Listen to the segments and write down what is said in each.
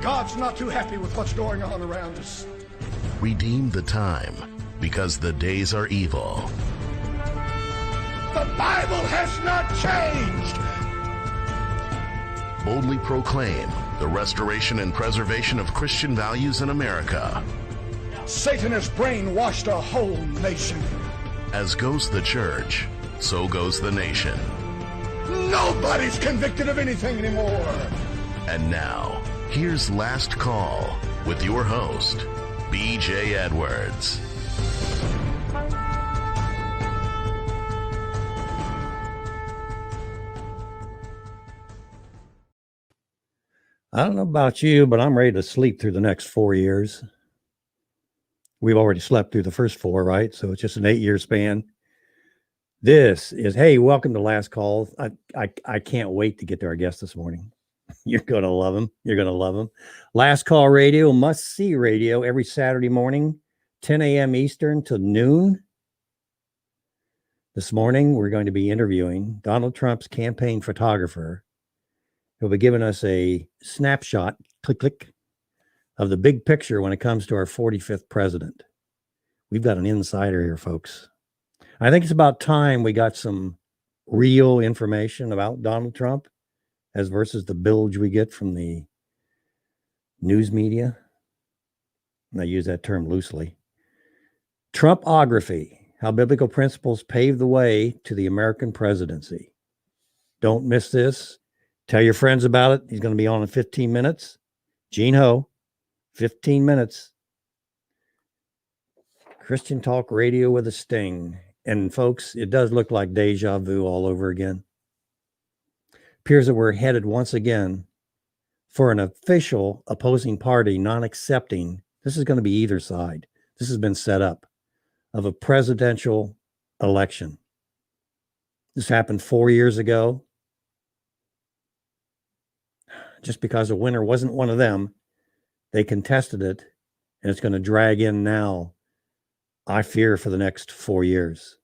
God's not too happy with what's going on around us. Redeem the time, because the days are evil. The Bible has not changed. Boldly proclaim the restoration and preservation of Christian values in America. Satan has brainwashed a whole nation. As goes the church, so goes the nation. Nobody's convicted of anything anymore. And now, here's Last Call with your host, B.J. Edwards. I don't know about you, but I'm ready to sleep through the next 4 years. We've already slept through the first 4, right? So it's just an 8-year span. This is, hey, welcome to Last Call. I can't wait to get to our guest this morning. You're going to love him. You're going to love him. Last Call Radio, must-see radio every Saturday morning, 10 a.m. Eastern to noon. This morning, we're going to be interviewing Donald Trump's campaign photographer. He'll be giving us a snapshot, click, of the big picture when it comes to our 45th president. We've got an insider here, folks. I think it's about time we got some real information about Donald Trump as versus the bilge we get from the news media. And I use that term loosely. Trumpography, how biblical principles pave the way to the American presidency. Don't miss this. Tell your friends about it. He's going to be on in 15 minutes. Gene Ho, 15 minutes. Christian talk radio with a sting. And folks, it does look like deja vu all over again. Appears that we're headed once again for an official opposing party not accepting. This is going to be either side. This has been set up of a presidential election. This happened 4 years ago. Just because a winner wasn't one of them, they contested it, and it's going to drag in now, I fear, for the next 4 years.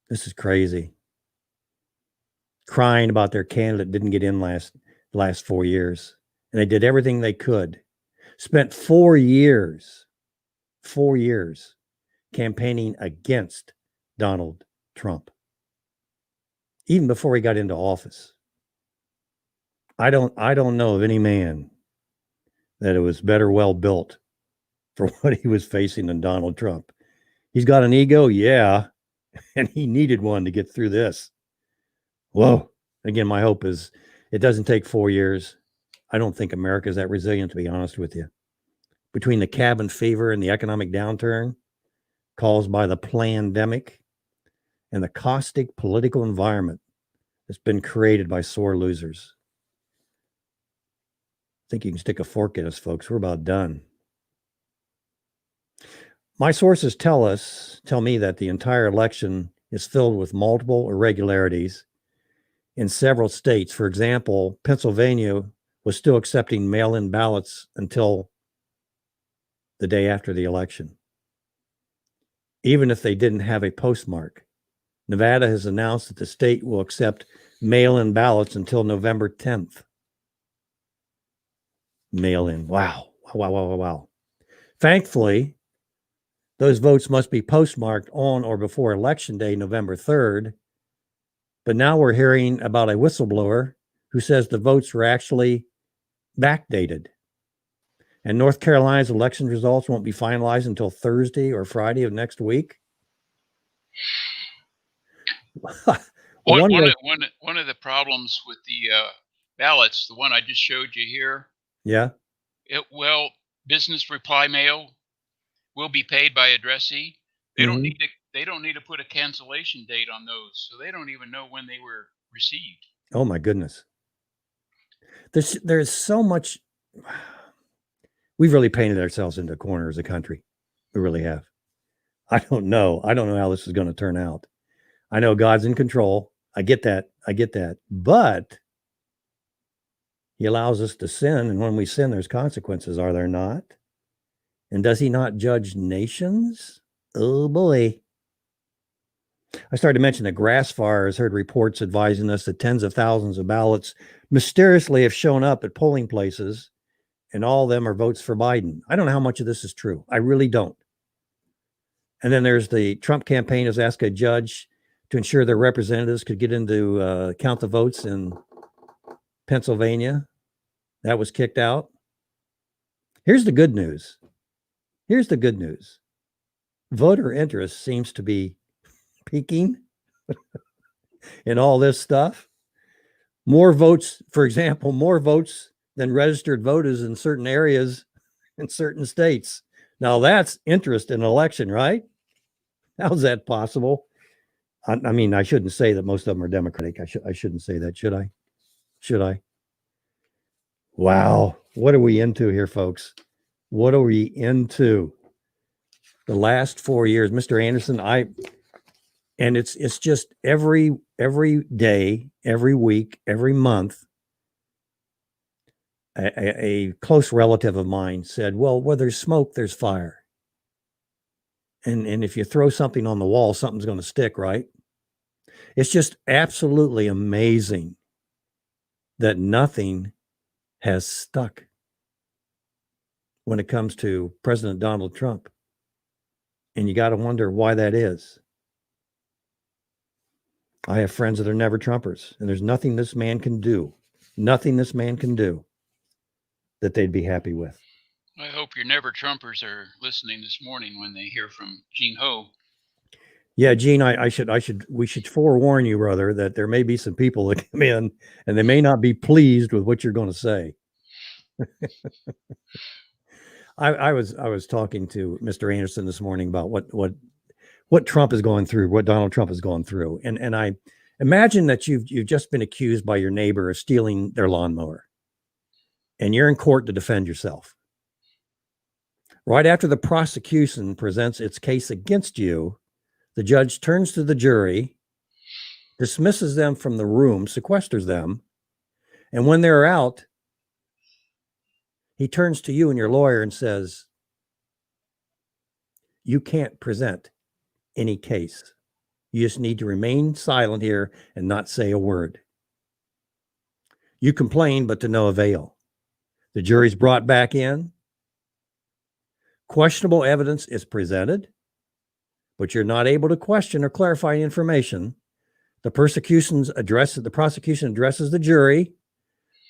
This is crazy. Crying about their candidate didn't get in last 4 years, and they did everything they could. Spent 4 years campaigning against Donald Trump, even before he got into office. I don't know of any man that it was better well built for what he was facing than Donald Trump. He's got an ego, yeah, and he needed one to get through this. Whoa. Again, my hope is it doesn't take 4 years. I don't think America is that resilient, to be honest with you. Between the cabin fever and the economic downturn caused by the pandemic and the caustic political environment that's been created by sore losers. I think you can stick a fork in us, folks. We're about done. My sources tell me that the entire election is filled with multiple irregularities in several states. For example, Pennsylvania was still accepting mail-in ballots until the day after the election, even if they didn't have a postmark. Nevada has announced that the state will accept mail-in ballots until November 10th. Mail-in. Wow. Thankfully, those votes must be postmarked on or before Election Day, November 3rd. But now we're hearing about a whistleblower who says the votes were actually backdated. And North Carolina's election results won't be finalized until Thursday or Friday of next week. One of the problems with the ballots, the one I just showed you here. Yeah. Business reply mail will be paid by addressee. They don't need to put a cancellation date on those, so they don't even know when they were received. Oh my goodness. There's so much. We've really painted ourselves into a corner as a country. We really have. I don't know how this is going to turn out. I know God's in control. I get that. But he allows us to sin, and when we sin, there's consequences, are there not? And does he not judge nations? Oh boy. I started to mention that grass fires heard reports advising us that tens of thousands of ballots mysteriously have shown up at polling places and all of them are votes for Biden. I don't know how much of this is true. I really don't. And then there's the Trump campaign has asked a judge to ensure their representatives could get into count the votes in Pennsylvania. That was kicked out. Here's the good news. Here's the good news. Voter interest seems to be peaking in all this stuff. More votes, for example, more votes than registered voters in certain areas in certain states. Now that's interest in an election, right? How's that possible? I mean, I shouldn't say that most of them are Democratic. I shouldn't say that, should I? Should I? Wow. What are we into here, folks? What are we into? The last 4 years, Mr. Anderson, and it's just every day, every week, every month, a close relative of mine said, well, where there's smoke, there's fire. And if you throw something on the wall, something's going to stick, right? It's just absolutely amazing that nothing has stuck when it comes to President Donald Trump. And you got to wonder why that is. I have friends that are never Trumpers, and there's nothing this man can do, that they'd be happy with. I hope your never Trumpers are listening this morning when they hear from Gene Ho. Yeah, Gene, we should forewarn you, brother, that there may be some people that come in and they may not be pleased with what you're going to say. I was talking to Mr. Anderson this morning about what Trump is going through, what Donald Trump is going through, and I imagine that you've just been accused by your neighbor of stealing their lawnmower, and you're in court to defend yourself. Right after the prosecution presents its case against you, the judge turns to the jury, dismisses them from the room, sequesters them, and when they're out, he turns to you and your lawyer and says, you can't present any case. You just need to remain silent here and not say a word. You complain, but to no avail. The jury's brought back in. Questionable evidence is presented, but you're not able to question or clarify information. The prosecution addresses the jury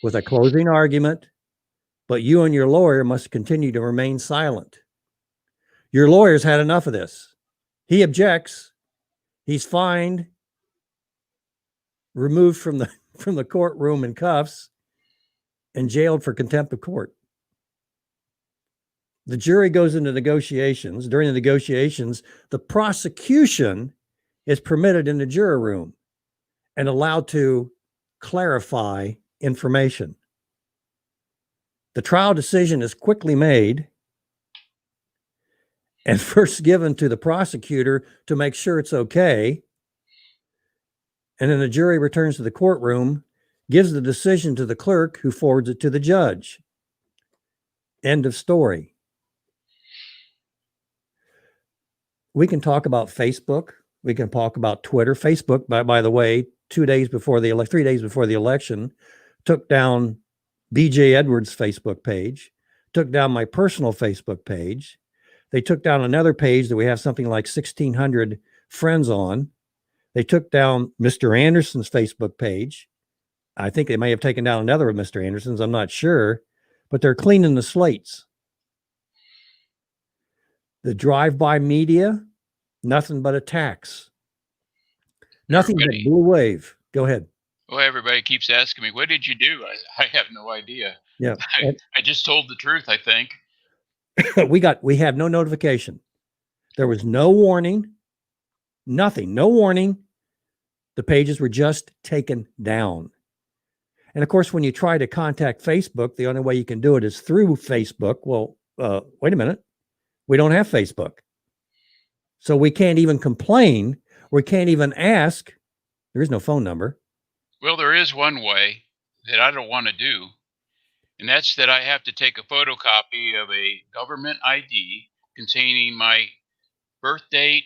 with a closing argument, but you and your lawyer must continue to remain silent. Your lawyer's had enough of this. He objects. He's fined, removed from the courtroom in cuffs, and jailed for contempt of court. The jury goes into negotiations. During the negotiations, the prosecution is permitted in the juror room and allowed to clarify information. The trial decision is quickly made and first given to the prosecutor to make sure it's okay. And then the jury returns to the courtroom, gives the decision to the clerk, who forwards it to the judge. End of story. We can talk about Facebook. We can talk about Twitter. Facebook, by the way, 3 days before the election, took down BJ Edwards' Facebook page, took down my personal Facebook page. They took down another page that we have something like 1,600 friends on. They took down Mr. Anderson's Facebook page. I think they may have taken down another of Mr. Anderson's. I'm not sure, but they're cleaning the slates. The drive-by media, nothing but attacks. Nothing but blue wave. Go ahead. Well, everybody keeps asking me, what did you do? I have no idea. Yeah. I just told the truth, I think. We have no notification. There was no warning. Nothing. No warning. The pages were just taken down. And of course, when you try to contact Facebook, the only way you can do it is through Facebook. Well, wait a minute. We don't have Facebook. So we can't even complain. We can't even ask. There is no phone number. Well, there is one way that I don't want to do, and that's that I have to take a photocopy of a government ID containing my birth date,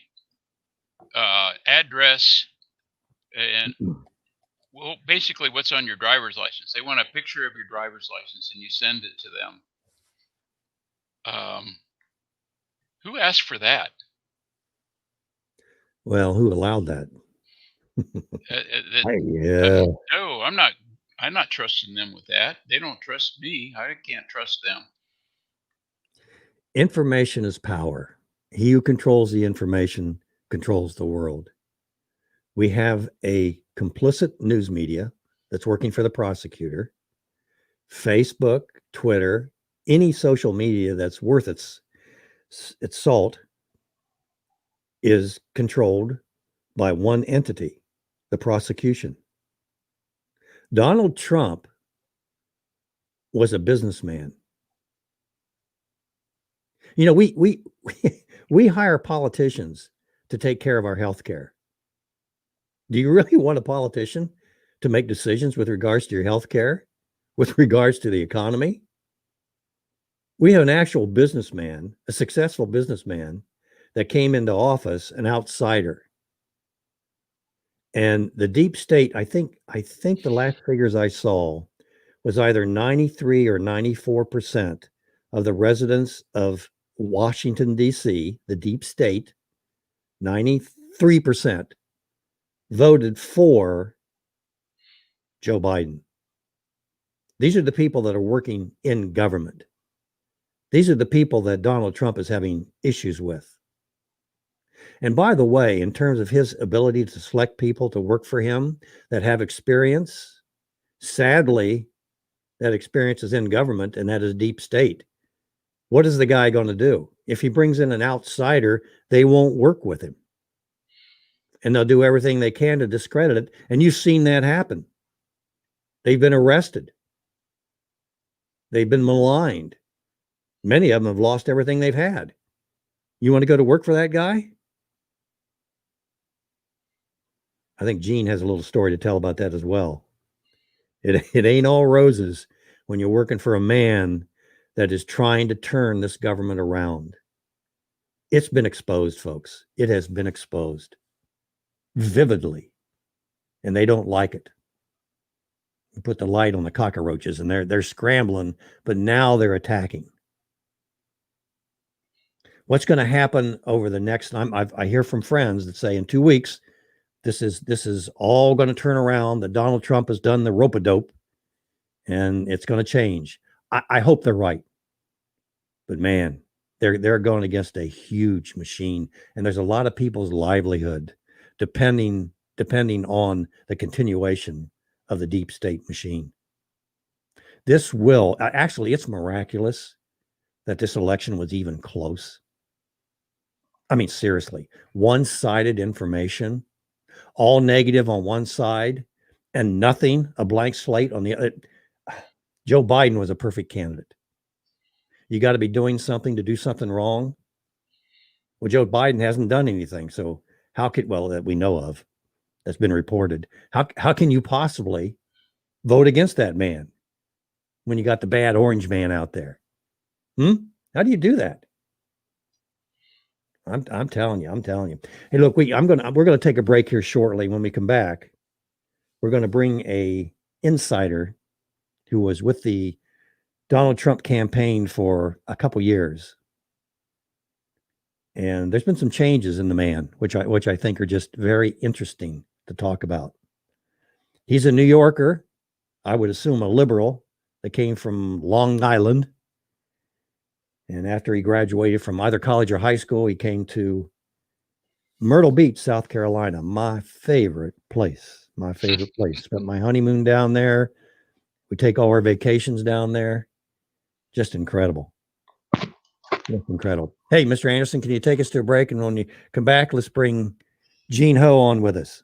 address, and well, basically what's on your driver's license. They want a picture of your driver's license, and you send it to them. Who asked for that? Well, who allowed that? Yeah. No, I'm not. I'm not trusting them with that. They don't trust me. I can't trust them. Information is power. He who controls the information controls the world. We have a complicit news media that's working for the prosecutor. Facebook, Twitter, any social media that's worth its salt is controlled by one entity, the prosecution. Donald Trump was a businessman. You know, we hire politicians to take care of our health care. Do you really want a politician to make decisions with regards to your health care, with regards to the economy? We have an actual businessman, a successful businessman that came into office, an outsider. And the deep state, I think the last figures I saw was either 93 or 94% of the residents of Washington, D.C., the deep state, 93% voted for Joe Biden. These are the people that are working in government. These are the people that Donald Trump is having issues with. And by the way, in terms of his ability to select people to work for him that have experience, sadly, that experience is in government, and that is deep state. What is the guy going to do? If he brings in an outsider, they won't work with him. And they'll do everything they can to discredit it. And you've seen that happen. They've been arrested. They've been maligned. Many of them have lost everything they've had. You want to go to work for that guy? I think Gene has a little story to tell about that as well. It ain't all roses when you're working for a man that is trying to turn this government around. It's been exposed, folks. It has been exposed vividly, and they don't like it. You put the light on the cockroaches, and they're scrambling, but now they're attacking. What's going to happen over the next time? I hear from friends that say in 2 weeks, this is all going to turn around, that Donald Trump has done the rope-a-dope and it's going to change. I hope they're right. But man, they're going against a huge machine, and there's a lot of people's livelihood depending on the continuation of the deep state machine. This will actually, it's miraculous that this election was even close. I mean, seriously, one-sided information, all negative on one side and nothing, a blank slate on the other. Joe Biden was a perfect candidate. You got to be doing something to do something wrong. Well, Joe Biden hasn't done anything. So how could, well, that we know of, that's been reported. How can you possibly vote against that man when you got the bad orange man out there? How do you do that? I'm telling you. Hey, look, we're gonna take a break here shortly. When we come back, we're going to bring a insider who was with the Donald Trump campaign for a couple years. And there's been some changes in the man, which I think are just very interesting to talk about. He's a New Yorker, I would assume a liberal that came from Long Island. And after he graduated from either college or high school, he came to Myrtle Beach, South Carolina, my favorite place. Spent my honeymoon down there. We take all our vacations down there. Just incredible. Just incredible. Hey, Mr. Anderson, can you take us to a break? And when you come back, let's bring Gene Ho on with us.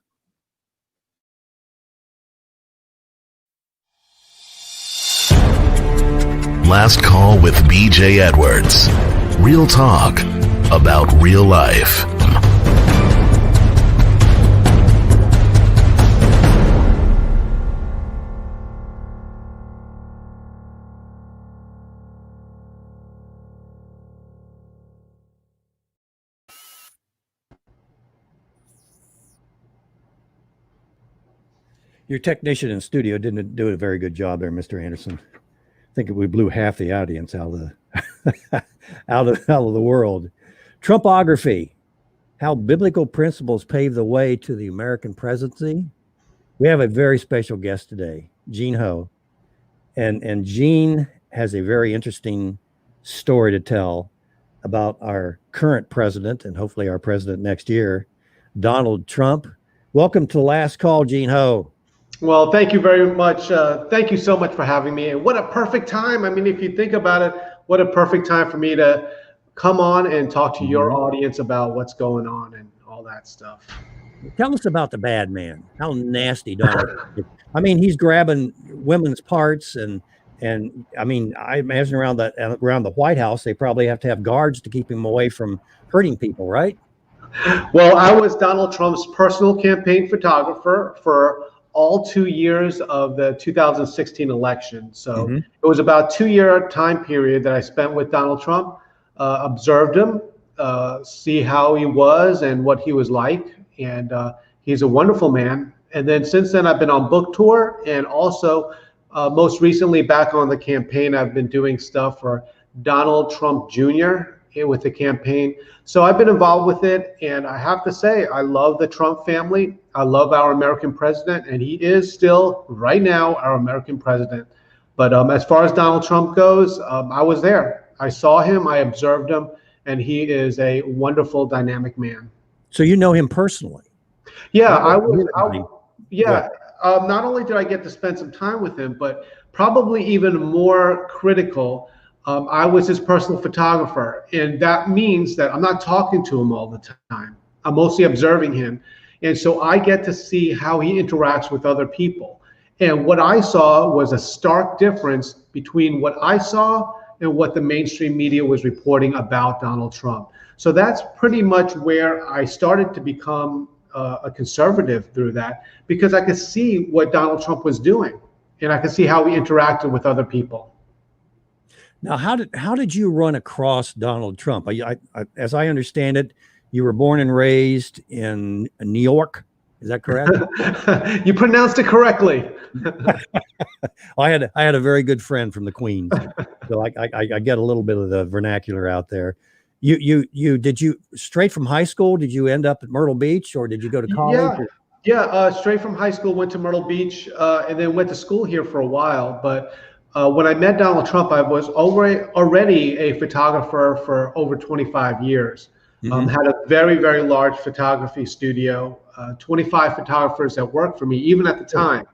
Last Call with BJ Edwards. Real talk about real life. Your technician in studio didn't do a very good job there, Mr. Anderson. I think we blew half the audience out of out of the world. Trumpography, how biblical principles pave the way to the American presidency. We have a very special guest today, Gene Ho. And Gene has a very interesting story to tell about our current president and hopefully our president next year, Donald Trump. Welcome to Last Call, Gene Ho. Well, thank you very much. Thank you so much for having me. And what a perfect time. I mean, if you think about it, what a perfect time for me to come on and talk to your audience about what's going on and all that stuff. Tell us about the bad man. How nasty Donald is. I mean, he's grabbing women's parts and I mean, I imagine around the White House, they probably have to have guards to keep him away from hurting people, right? Well, I was Donald Trump's personal campaign photographer for all 2 years of the 2016 election. So it was about a 2-year time period that I spent with Donald Trump, observed him, see how he was and what he was like. And he's a wonderful man. And then since then, I've been on book tour, and also most recently back on the campaign, I've been doing stuff for Donald Trump Jr. with the campaign. So I've been involved with it. And I have to say, I love the Trump family. I love our American president, and he is still right now our American president. But as far as Donald Trump goes, I was there. I saw him, I observed him, and he is a wonderful, dynamic man. So you know him personally? Yeah, not only did I get to spend some time with him, but probably even more critical, I was his personal photographer. And that means that I'm not talking to him all the time. I'm mostly observing him. And so I get to see how he interacts with other people. And what I saw was a stark difference between what I saw and what the mainstream media was reporting about Donald Trump. So that's pretty much where I started to become a conservative through that, because I could see what Donald Trump was doing, and I could see how he interacted with other people. Now, how did you run across Donald Trump? As I understand it, you were born and raised in New York. Is that correct? You pronounced it correctly. I had a very good friend from the Queens, so I get a little bit of the vernacular out there. Did you straight from high school? Did you end up at Myrtle Beach, or did you go to college? Yeah, straight from high school, went to Myrtle Beach, and then went to school here for a while. But when I met Donald Trump, I was already a photographer for over 25 years. Had a very, very large photography studio, 25 photographers that worked for me, even at the time.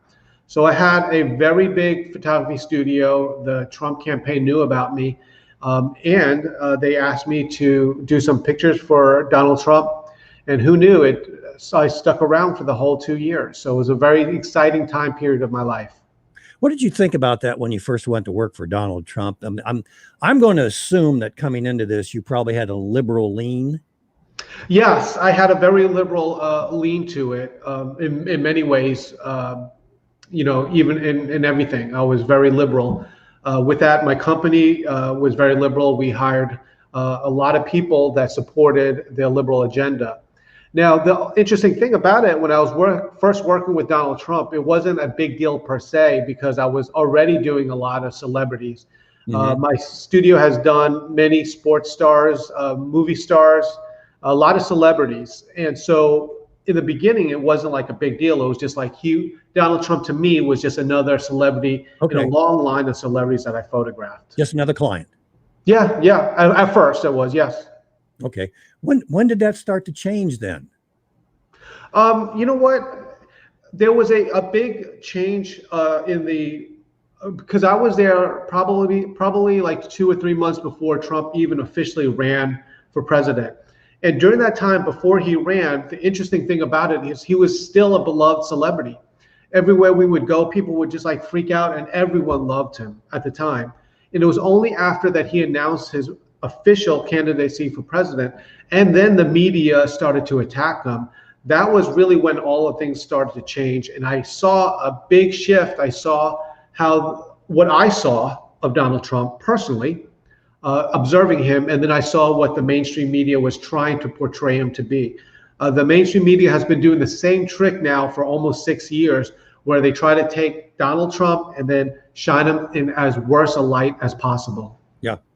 So I had a very big photography studio. The Trump campaign knew about me. And they asked me to do some pictures for Donald Trump, and who knew it? I stuck around for the whole 2 years. So it was a very exciting time period of my life. What did you think about that when you first went to work for Donald Trump? I'm going to assume that coming into this, you probably had a liberal lean. Yes, I had a very liberal lean to it in many ways. Even in everything, I was very liberal. With that, my company was very liberal. We hired a lot of people that supported their liberal agenda. Now, the interesting thing about it, when I was first working with Donald Trump, it wasn't a big deal per se, because I was already doing a lot of celebrities. My studio has done many sports stars, movie stars, a lot of celebrities. And so in the beginning, it wasn't like a big deal. It was just like Donald Trump to me was just another celebrity in a long line of celebrities that I photographed. Just another client. Yeah. At first it was, yes. Okay. When did that start to change then? You know what? There was a big change because I was there probably like 2 or 3 months before Trump even officially ran for president. And during that time, before he ran, the interesting thing about it is he was still a beloved celebrity. Everywhere we would go, people would just like freak out, and everyone loved him at the time. And it was only after that he announced his official candidacy for president, and then the media started to attack him. That was really when all of things started to change. And I saw a big shift. I saw what I saw of Donald Trump personally, observing him, and then I saw what the mainstream media was trying to portray him to be. The mainstream media has been doing the same trick now for almost 6 years, where they try to take Donald Trump and then shine him in as worse a light as possible.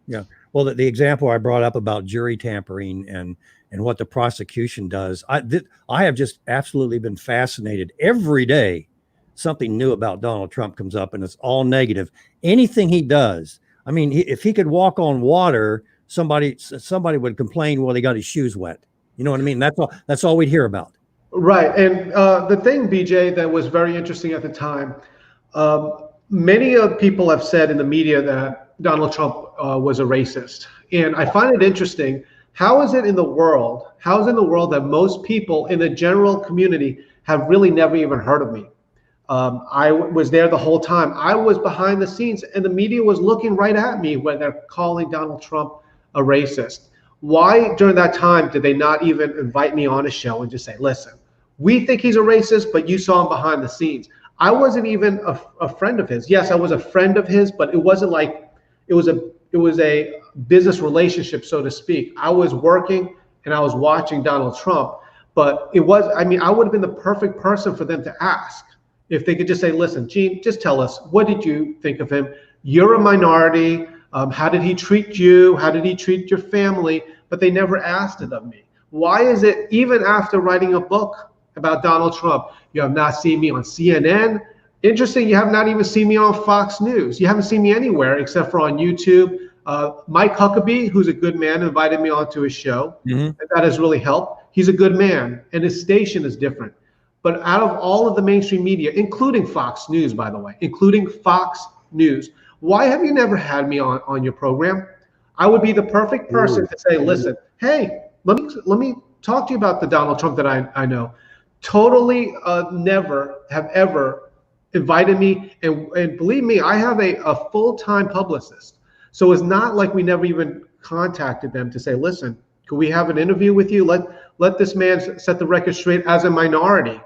Yeah. Well, the example I brought up about jury tampering and what the prosecution does, I have just absolutely been fascinated. Every day, something new about Donald Trump comes up, and it's all negative. Anything he does, I mean, if he could walk on water, somebody would complain, well, he got his shoes wet. You know what I mean? That's all we'd hear about. Right. And the thing, BJ, that was very interesting at the time, many of people have said in the media that Donald Trump was a racist. And I find it interesting. How is it in the world that most people in the general community have really never even heard of me? I was there the whole time. I was behind the scenes, and the media was looking right at me when they're calling Donald Trump a racist. Why during that time did they not even invite me on a show and just say, listen, we think he's a racist, but you saw him behind the scenes? I wasn't even a friend of his. Yes, I was a friend of his, but it wasn't like it was a business relationship, so to speak. I was working and I was watching Donald Trump, but I would have been the perfect person for them to ask. If they could just say, listen, Gene, just tell us, what did you think of him? You're a minority. How did he treat you? How did he treat your family? But they never asked it of me. Why is it, even after writing a book about Donald Trump, you have not seen me on CNN? Interesting, you have not even seen me on Fox News. You haven't seen me anywhere except for on YouTube. Mike Huckabee, who's a good man, invited me onto his show. And that has really helped. He's a good man, and his station is different. But out of all of the mainstream media, including Fox News, by the way, why have you never had me on your program? I would be the perfect person to say, listen, hey, let me talk to you about the Donald Trump that I know. Totally never have ever invited me. And believe me, I have a full-time publicist. So it's not like we never even contacted them to say, listen, could we have an interview with you? Let this man set the record straight as a minority.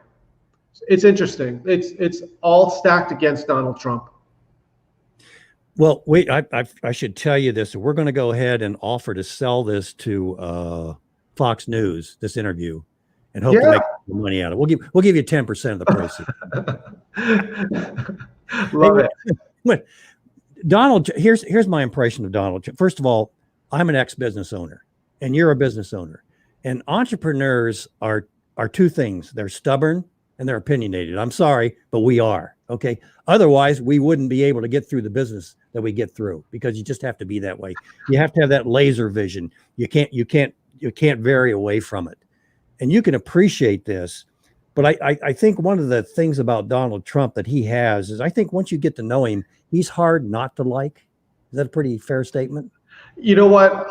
It's interesting. It's all stacked against Donald Trump. Well, wait, I should tell you this. We're going to go ahead and offer to sell this to Fox News, this interview, and hope to make money out of it. We'll give you 10% of the proceeds. Love it. Donald, here's my impression of Donald Trump. First of all, I'm an ex-business owner, and you're a business owner. And entrepreneurs are two things. They're stubborn and they're opinionated. I'm sorry, but we are. Okay. Otherwise, we wouldn't be able to get through the business that we get through, because you just have to be that way. You have to have that laser vision. You can't vary away from it. And you can appreciate this. But I think one of the things about Donald Trump that he has is, I think once you get to know him, he's hard not to like. Is that a pretty fair statement? You know what?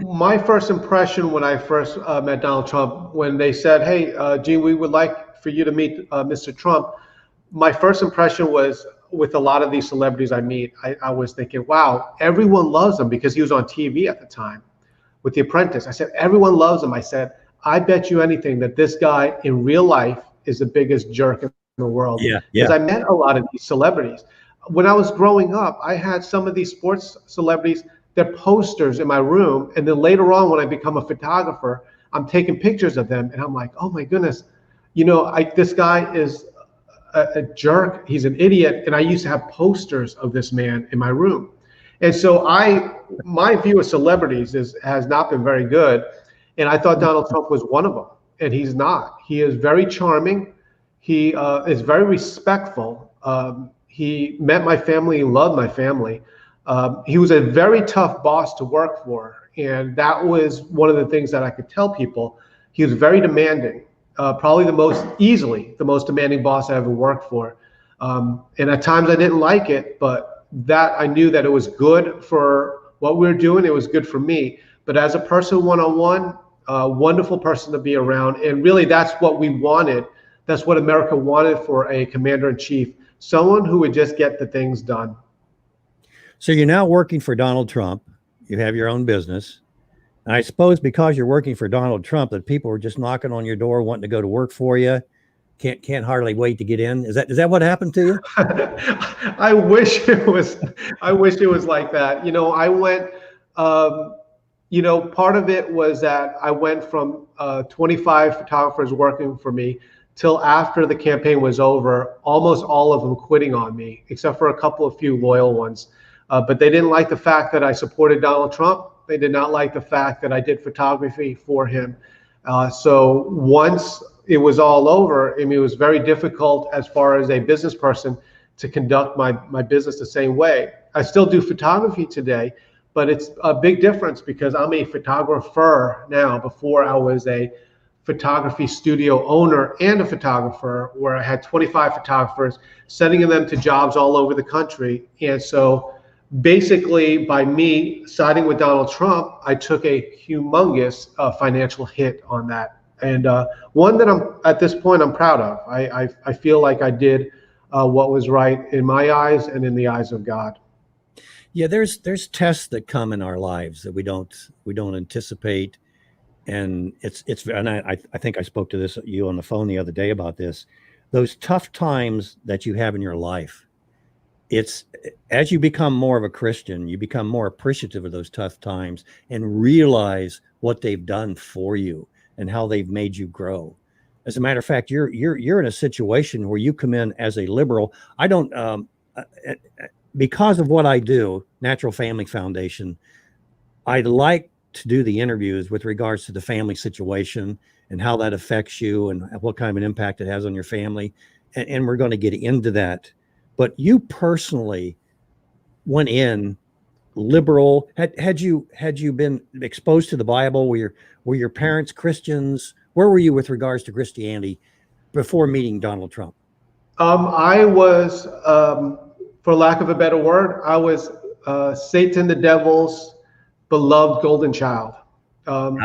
My first impression when I first met Donald Trump, when they said, hey, Gene, we would like for you to meet Mr. Trump. My first impression was, with a lot of these celebrities I meet, I was thinking, wow, everyone loves him, because he was on TV at the time with The Apprentice. I said, everyone loves him. I said, I bet you anything that this guy in real life is the biggest jerk in the world. Yeah. Because I met a lot of these celebrities. When I was growing up, I had some of these sports celebrities, their posters in my room. And then later on, when I become a photographer, I'm taking pictures of them. And I'm like, oh my goodness, this guy is a jerk. He's an idiot. And I used to have posters of this man in my room. And so my view of celebrities has not been very good. And I thought Donald Trump was one of them. And he's not. He is very charming. He is very respectful. He met my family. He loved my family. He was a very tough boss to work for. And that was one of the things that I could tell people. He was very demanding. Probably the most demanding boss I ever worked for. And at times I didn't like it, but I knew that it was good for what we were doing. It was good for me. But as a person one-on-one, wonderful person to be around. And really, that's what we wanted. That's what America wanted for a commander-in-chief, someone who would just get the things done. So you're now working for Donald Trump. You have your own business. And I suppose because you're working for Donald Trump, that people are just knocking on your door wanting to go to work for you. Can't hardly wait to get in. Is that what happened to you? I wish it was like that. I went, part of it was that I went from 25 photographers working for me till after the campaign was over, almost all of them quitting on me, except for a few loyal ones. But they didn't like the fact that I supported Donald Trump. They did not like the fact that I did photography for him. So once it was all over, I mean, it was very difficult as far as a business person to conduct my business the same way. I still do photography today, but it's a big difference because I'm a photographer now. Before I was a photography studio owner and a photographer, where I had 25 photographers, sending them to jobs all over the country. And so basically, by me siding with Donald Trump, I took a humongous financial hit on that, and one that at this point I'm proud of. I feel like I did what was right in my eyes and in the eyes of God. Yeah, there's tests that come in our lives that we don't anticipate, and and I think I spoke to you on the phone the other day about this. Those tough times that you have in your life, it's as you become more of a Christian, you become more appreciative of those tough times and realize what they've done for you and how they've made you grow. As a matter of fact, you're in a situation where you come in as a liberal. I don't because of what I do, Natural Family Foundation, I like to do the interviews with regards to the family situation and how that affects you and what kind of an impact it has on your family. And we're going to get into that. But you personally went in liberal. Had you been exposed to the Bible? Were your parents Christians? Where were you with regards to Christianity before meeting Donald Trump? I was, for lack of a better word, I was Satan the devil's beloved golden child. And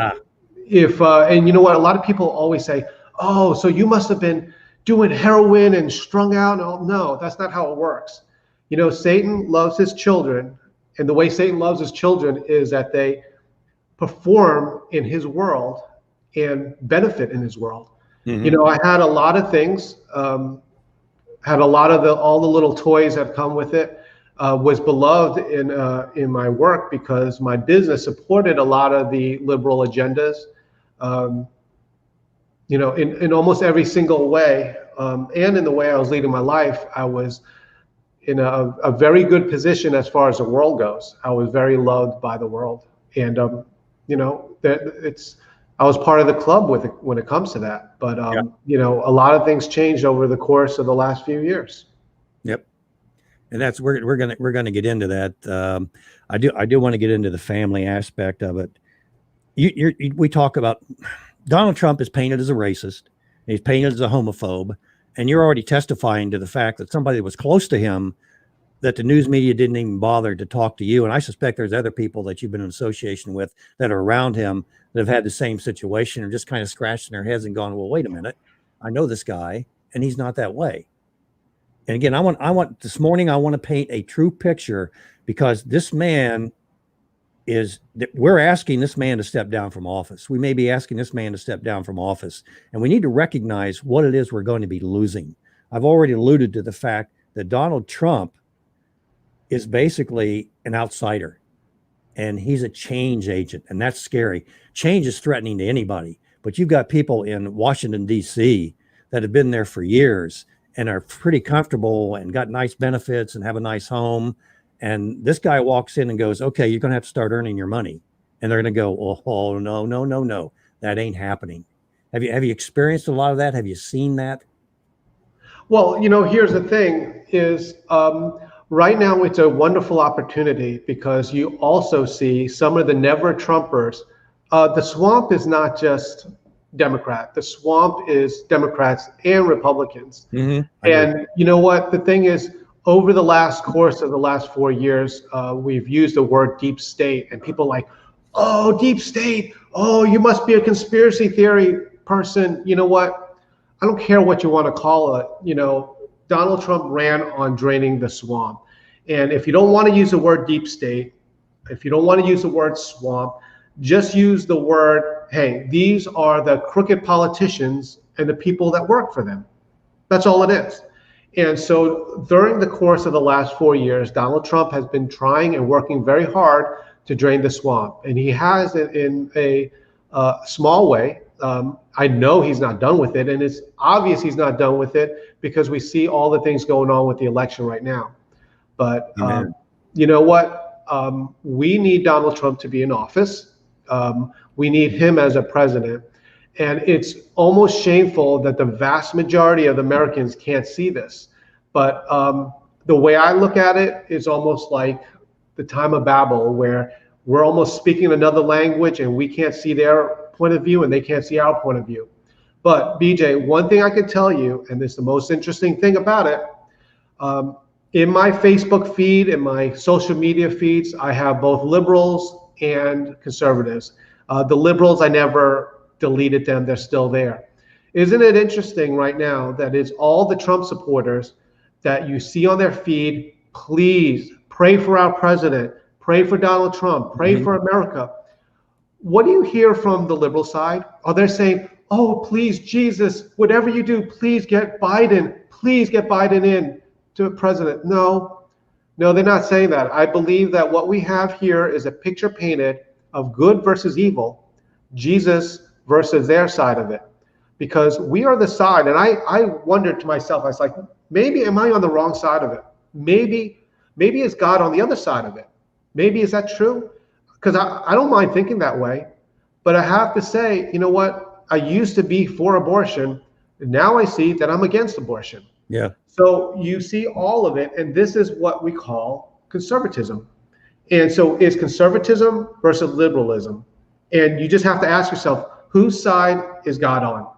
you know what? A lot of people always say, "Oh, so you must have been doing heroin and strung out." No, that's not how it works. You know, Satan loves his children, and the way Satan loves his children is that they perform in his world and benefit in his world. Mm-hmm. You know, I had a lot of things, had a lot of all the little toys that come with it. Was beloved in my work because my business supported a lot of the liberal agendas. You know, in almost every single way, and in the way I was leading my life, I was in a very good position as far as the world goes. I was very loved by the world, and you know, I was part of the club when it comes to that. But you know, a lot of things changed over the course of the last few years. Yep, and that's we're gonna get into that. I do want to get into the family aspect of it. We talk about Donald Trump is painted as a racist. He's painted as a homophobe, and you're already testifying to the fact that somebody that was close to him, that the news media didn't even bother to talk to you. And I suspect there's other people that you've been in association with that are around him that have had the same situation and just kind of scratching their heads and gone, well, wait a minute, I know this guy and he's not that way. And again, I want this morning, I want to paint a true picture because this man we're asking this man to step down from office. We may be asking this man to step down from office, and we need to recognize what it is we're going to be losing. I've already alluded to the fact that Donald Trump is basically an outsider, and he's a change agent, and that's scary. Change is threatening to anybody, but you've got people in Washington, D.C. that have been there for years and are pretty comfortable and got nice benefits and have a nice home. And this guy walks in and goes, okay, you're going to have to start earning your money. And they're going to go, oh, no. That ain't happening. Have you experienced a lot of that? Have you seen that? Well, you know, here's the thing is right now it's a wonderful opportunity because you also see some of the never Trumpers. The swamp is not just Democrat. The swamp is Democrats and Republicans. Mm-hmm. And you know what? The thing is, over the course of the last 4 years, we've used the word deep state, and people like, oh, deep state. Oh, you must be a conspiracy theory person. You know what? I don't care what you want to call it. You know, Donald Trump ran on draining the swamp. And if you don't want to use the word deep state, if you don't want to use the word swamp, just use the word, hey, these are the crooked politicians and the people that work for them. That's all it is. And so during the course of the last 4 years, Donald Trump has been trying and working very hard to drain the swamp. And he has it in a small way. I know he's not done with it. And it's obvious he's not done with it because we see all the things going on with the election right now. But you know what? We need Donald Trump to be in office. We need him as a president. And it's almost shameful that the vast majority of Americans can't see this. But the way I look at it is almost like the time of Babel, where we're almost speaking another language and we can't see their point of view and they can't see our point of view. But BJ, one thing I can tell you, and this is the most interesting thing about it, in my Facebook feed, in my social media feeds, I have both liberals and conservatives. The liberals, I never deleted them. They're still there. Isn't it interesting right now that it's all the Trump supporters that you see on their feed? Please pray for our president. Pray for Donald Trump. Pray for America. What do you hear from the liberal side? Are they saying, oh, please, Jesus, whatever you do, please get Biden. Please get Biden in to president. No, they're not saying that. I believe that what we have here is a picture painted of good versus evil, Jesus versus their side of it. Because we are the side, and I wondered to myself, I was like, maybe am I on the wrong side of it? Maybe is God on the other side of it? Maybe is that true? Because I don't mind thinking that way, but I have to say, you know what? I used to be for abortion, and now I see that I'm against abortion. Yeah. So you see all of it, and this is what we call conservatism. And so it's conservatism versus liberalism. And you just have to ask yourself, whose side is God on?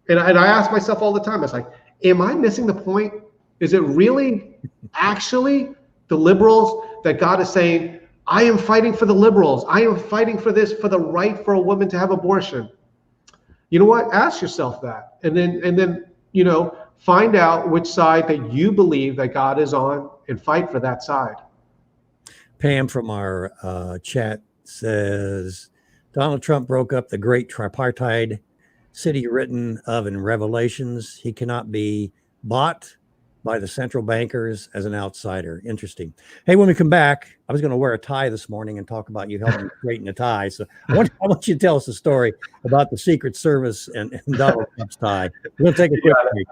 And I ask myself all the time, it's like, am I missing the point? Is it really actually the liberals that God is saying, I am fighting for the liberals. I am fighting for this, for the right for a woman to have abortion. You know what? Ask yourself that. And then, you know, find out which side that you believe that God is on and fight for that side. Pam from our chat says, Donald Trump broke up the great tripartite city written of in Revelations. He cannot be bought by the central bankers as an outsider. Interesting. Hey, when we come back, I was going to wear a tie this morning and talk about you helping straighten a tie. So I want you to tell us a story about the Secret Service and Donald Trump's tie. We're going to take a quick break.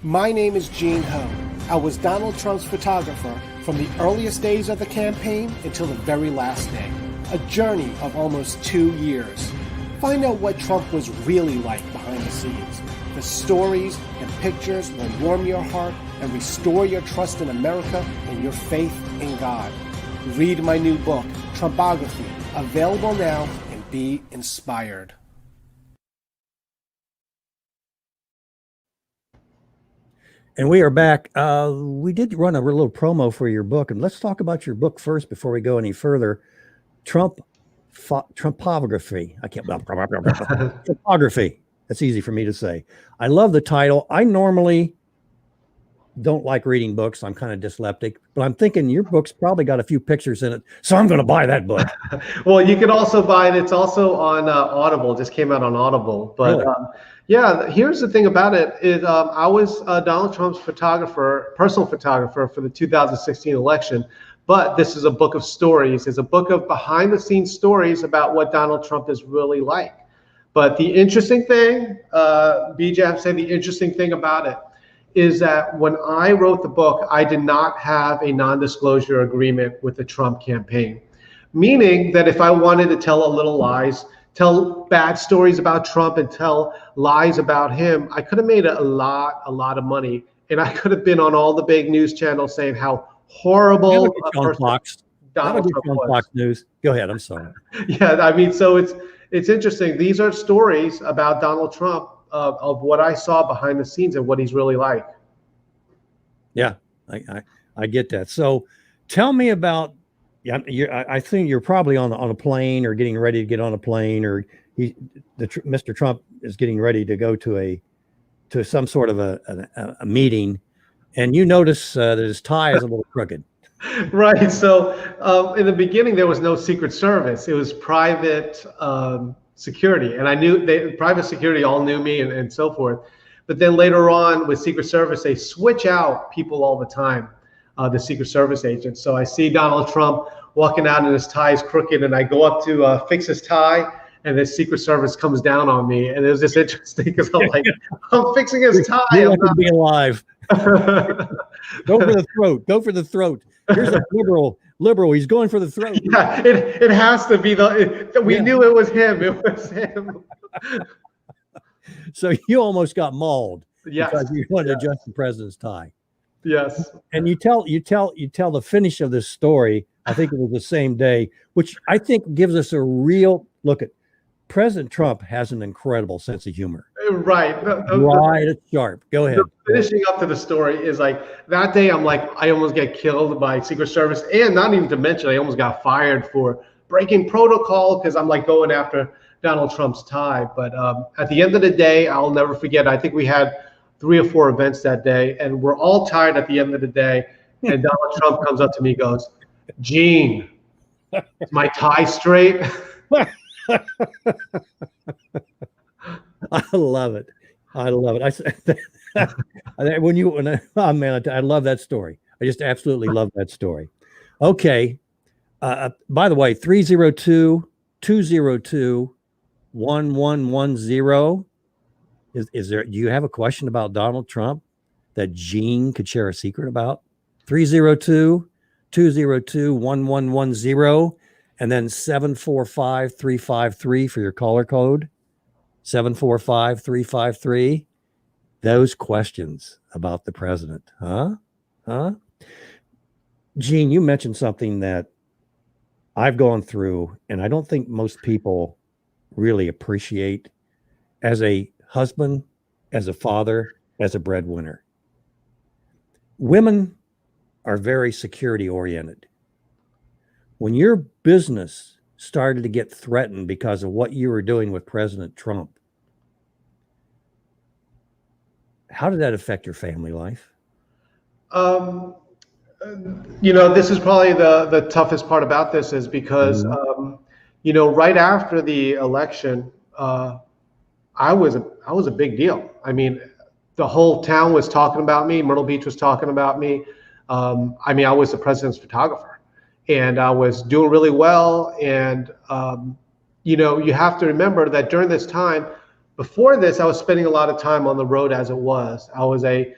My name is Gene Ho. I was Donald Trump's photographer from the earliest days of the campaign until the very last day. A journey of almost 2 years. Find out what Trump was really like behind the scenes. The stories and pictures will warm your heart and restore your trust in America and your faith in God. Read my new book, Trumpography, available now, and be inspired. And we are back. We did run a little promo for your book, and let's talk about your book first before we go any further. Trumpography. I can't. Trumpography. That's easy for me to say. I love the title. I normally don't like reading books. I'm kind of dyslexic, but I'm thinking your book's probably got a few pictures in it, so I'm going to buy that book. Well, you can also buy it. It's also on Audible. It just came out on Audible. But really? Yeah, here's the thing about it is I was Donald Trump's photographer, personal photographer for the 2016 election. But this is a book of stories. It's a book of behind-the-scenes stories about what Donald Trump is really like. But the interesting thing, BJ, I have to say the interesting thing about it is that when I wrote the book, I did not have a non-disclosure agreement with the Trump campaign. Meaning that if I wanted to tell a little lies, tell bad stories about Trump and tell lies about him, I could have made a lot of money. And I could have been on all the big news channels saying how horrible on Fox. Donald Trump was. Fox News. Go ahead. I'm sorry. Yeah, I mean, so it's interesting. These are stories about Donald Trump of what I saw behind the scenes and what he's really like. Yeah, I get that. So tell me about. Yeah, I think you're probably on a plane or getting ready to get on a plane, or Mr. Trump is getting ready to go to some sort of a meeting, and you notice that his tie is a little crooked. Right. So in the beginning, there was no Secret Service. It was private security. And I knew private security all knew me and so forth. But then later on with Secret Service, they switch out people all the time, the Secret Service agents. So I see Donald Trump walking out and his tie is crooked, and I go up to fix his tie. and the Secret Service comes down on me, and it was just interesting because I'm like, I'm fixing his tie. You want to be alive. Go for the throat. Go for the throat. Here's a liberal. He's going for the throat. Yeah, it has to be we knew it was him. It was him. So you almost got mauled because you wanted to adjust the president's tie. Yes. And you tell the finish of this story. I think it was the same day, which I think gives us a real look at President Trump has an incredible sense of humor. Right. Right, it's sharp. Go ahead. Finishing up to the story is like that day I'm like, I almost get killed by Secret Service, and not even to mention I almost got fired for breaking protocol because I'm like going after Donald Trump's tie. But at the end of the day, I'll never forget, I think we had 3 or 4 events that day, and we're all tired at the end of the day. And Donald Trump comes up to me and goes, Gene, is my tie straight? I love it. I love it. I love that story. I just absolutely love that story. Okay. By the way, 302-202-1110. Is there, do you have a question about Donald Trump that Gene could share a secret about? 302-202-1110 and then 745-353 for your caller code. 745-353. Those questions about the president. Huh? Gene, you mentioned something that I've gone through, and I don't think most people really appreciate as a husband, as a father, as a breadwinner. Women are very security oriented. When your business started to get threatened because of what you were doing with President Trump, how did that affect your family life? This is probably the toughest part about this is because, right after the election, I was a big deal. I mean, the whole town was talking about me. Myrtle Beach was talking about me. I was the president's photographer, and I was doing really well. And, you have to remember that during this time, before this, I was spending a lot of time on the road as it was. I was a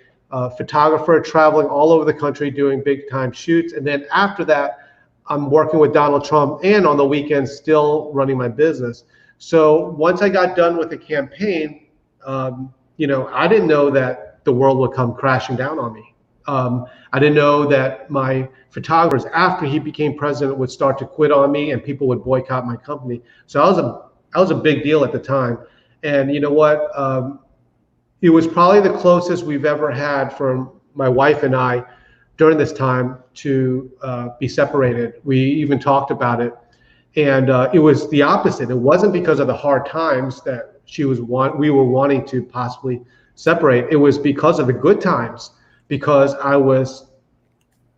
photographer traveling all over the country doing big time shoots. And then after that, I'm working with Donald Trump and on the weekends still running my business. So once I got done with the campaign, I didn't know that the world would come crashing down on me. I didn't know that my photographers, after he became president, would start to quit on me and people would boycott my company. So I was a big deal at the time. And you know what? It was probably the closest we've ever had for my wife and I during this time to be separated. We even talked about it. And it was the opposite. It wasn't because of the hard times that we were wanting to possibly separate. It was because of the good times, because I was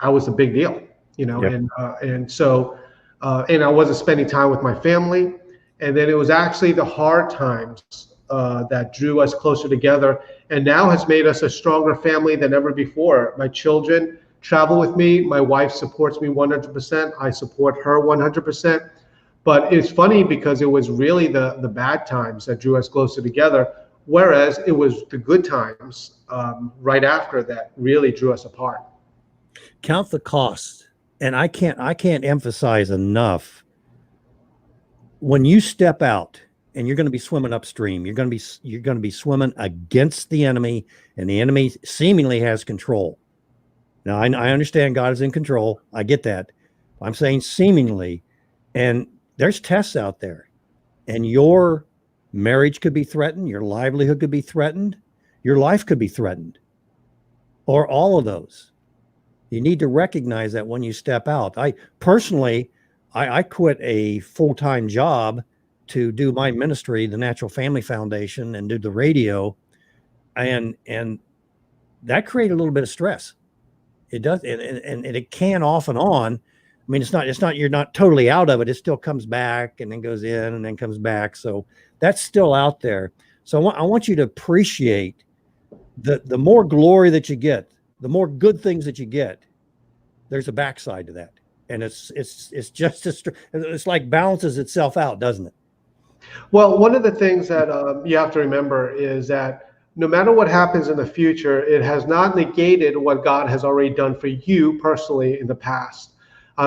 a big deal, Yep. and so I wasn't spending time with my family. And then it was actually the hard times that drew us closer together and now has made us a stronger family than ever before. My children travel with me. My wife supports me 100%. I support her 100%. But it's funny because it was really the bad times that drew us closer together, whereas it was the good times right after that really drew us apart. Count the cost. And I can't emphasize enough, when you step out and you're going to be swimming upstream, you're going to be swimming against the enemy, and the enemy seemingly has control. Now I understand God is in control. I get that. I'm saying seemingly, and there's tests out there, and your marriage could be threatened, your livelihood could be threatened, your life could be threatened, or all of those. You need to recognize that when you step out. I personally quit a full-time job to do my ministry, the Natural Family Foundation, and do the radio, and that created a little bit of stress. It does, and it can off and on. I mean, it's not you're not totally out of it. It still comes back and then goes in and then comes back. So that's still out there. So I want you to appreciate the more glory that you get, the more good things that you get. There's a backside to that. And it's just it's like balances itself out, doesn't it? Well, one of the things that you have to remember is that no matter what happens in the future, it has not negated what God has already done for you personally in the past.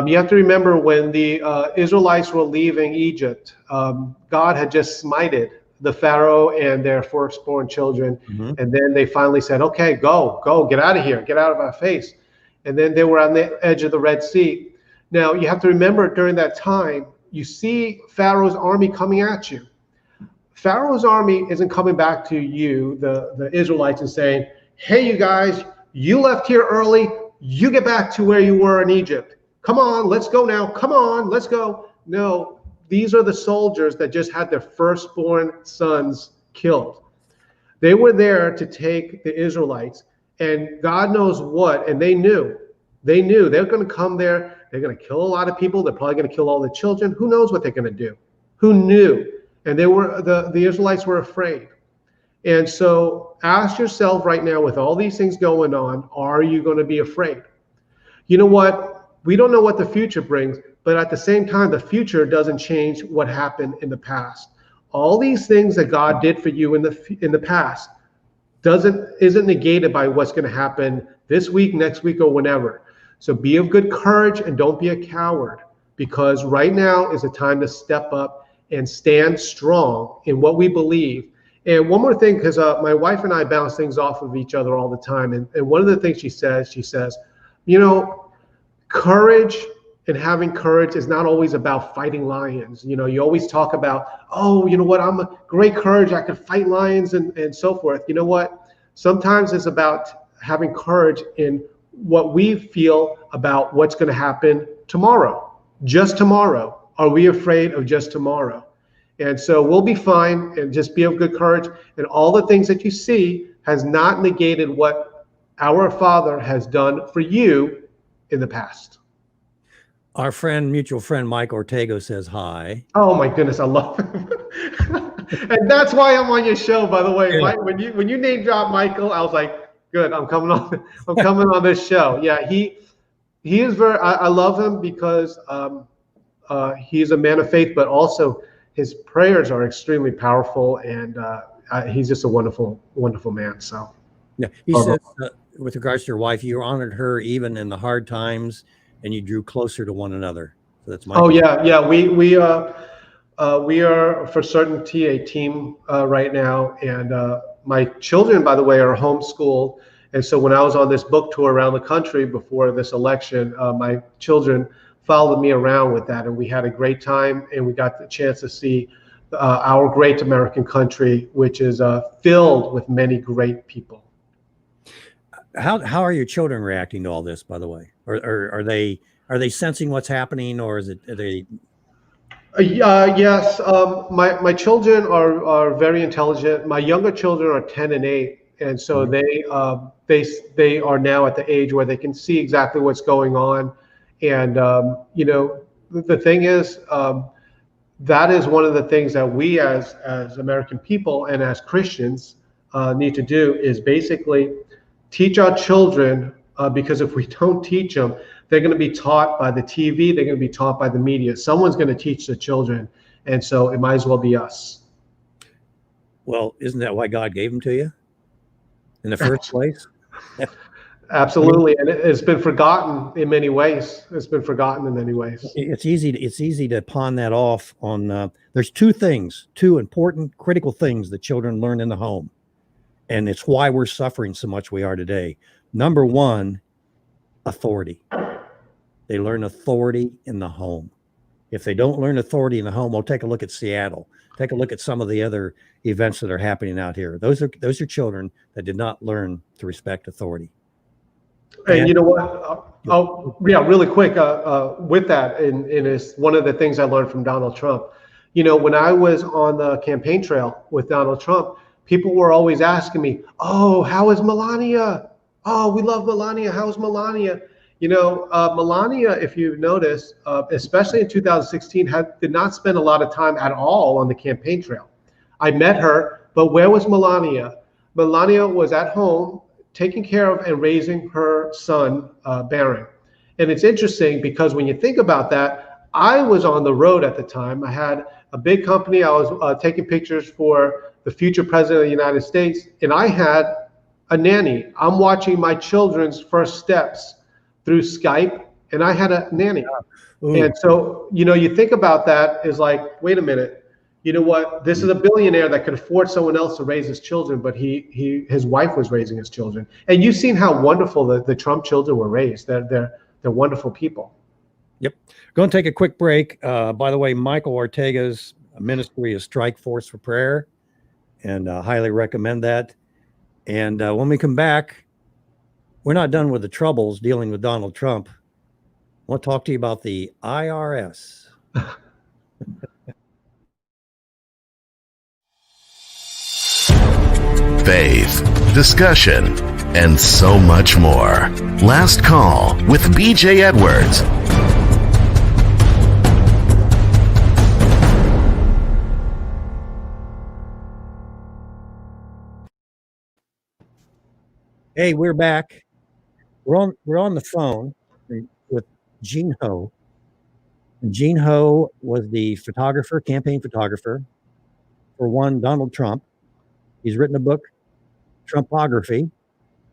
You have to remember when the Israelites were leaving Egypt, God had just smited the Pharaoh and their firstborn children. And then they finally said, okay, go, get out of here, get out of our face. And then they were on the edge of the Red Sea. Now, you have to remember during that time, you see Pharaoh's army coming at you. Pharaoh's army isn't coming back to you, the Israelites, and saying, hey, you guys, you left here early. You get back to where you were in Egypt. Come on, let's go now. Come on, let's go. No, these are the soldiers that just had their firstborn sons killed. They were there to take the Israelites, and God knows what, and they knew they're going to come there. They're going to kill a lot of people. They're probably going to kill all the children. Who knows what they're going to do? Who knew? And they were the Israelites were afraid. And so ask yourself right now, with all these things going on, are you going to be afraid? You know what? We don't know what the future brings, but at the same time, the future doesn't change what happened in the past. All these things that God did for you in the past isn't negated by what's going to happen this week, next week, or whenever. So be of good courage and don't be a coward, because right now is a time to step up and stand strong in what we believe. And one more thing, because my wife and I bounce things off of each other all the time. And one of the things she says, you know, courage and having courage is not always about fighting lions. You know, you always talk about, oh, you know what, I'm a great courage, I can fight lions and so forth. You know what? Sometimes it's about having courage in what we feel about what's going to happen tomorrow, just tomorrow. Are we afraid of just tomorrow? And so we'll be fine, and just be of good courage. And all the things that you see has not negated what our Father has done for you in the past. Our mutual friend, Mike Ortego says hi. Oh my goodness, I love him. And that's why I'm on your show, by the way. Yeah. Mike, when you name drop Michael, I was like, good, I'm coming on this show. Yeah, he is very, I love him because he's a man of faith, but also his prayers are extremely powerful, and he's just a wonderful, wonderful man. So, yeah, he says, with regards to your wife, you honored her even in the hard times, and you drew closer to one another. So that's my. Oh yeah. We are for certainty a team right now, and my children, by the way, are homeschooled. And so when I was on this book tour around the country before this election, my children followed me around with that, and we had a great time, and we got the chance to see our great American country, which is filled with many great people. How are your children reacting to all this, by the way? Or are they sensing what's happening, or is it are they? Yes, my children are very intelligent. My younger children are 10 and 8, and so they are now at the age where they can see exactly what's going on. And you know, the thing is, that is one of the things that we as American people and as Christians need to do, is basically teach our children, because if we don't teach them, they're going to be taught by the TV, they're going to be taught by the media. Someone's going to teach the children, and so it might as well be us. Well, isn't that why God gave them to you in the first place? Absolutely, and it's been forgotten in many ways. It's easy to pawn that off on. There's two important, critical things that children learn in the home, and it's why we're suffering so much we are today. Number one, authority. They learn authority in the home. If they don't learn authority in the home, we'll take a look at Seattle. Take a look at some of the other events that are happening out here. Those are children that did not learn to respect authority. And you know what? Really quick with that, and it's one of the things I learned from Donald Trump. You know, when I was on the campaign trail with Donald Trump, people were always asking me, "Oh, how is Melania? Oh, we love Melania. How's Melania?" You know, Melania, if you've noticed, especially in 2016, did not spend a lot of time at all on the campaign trail. I met her, but where was Melania? Melania was at home, taking care of and raising her son, Barron. And it's interesting because when you think about that, I was on the road at the time. I had a big company. I was taking pictures for the future president of the United States, and I had a nanny. I'm watching my children's first steps through Skype, and I had a nanny. Ooh. And so, you think about that is like, wait a minute, you know what? This is a billionaire that could afford someone else to raise his children, but his wife was raising his children. And you've seen how wonderful the Trump children were raised. They're wonderful people. Yep. Going to take a quick break. By the way, Michael Ortega's ministry is Strike Force for Prayer, and highly recommend that. And when we come back, we're not done with the troubles dealing with Donald Trump. I want to talk to you about the IRS. Faith, discussion, and so much more. Last Call with BJ Edwards. Hey, we're back. We're on the phone with Gene Ho. And Gene Ho was the campaign photographer for one Donald Trump. He's written a book, Trumpography,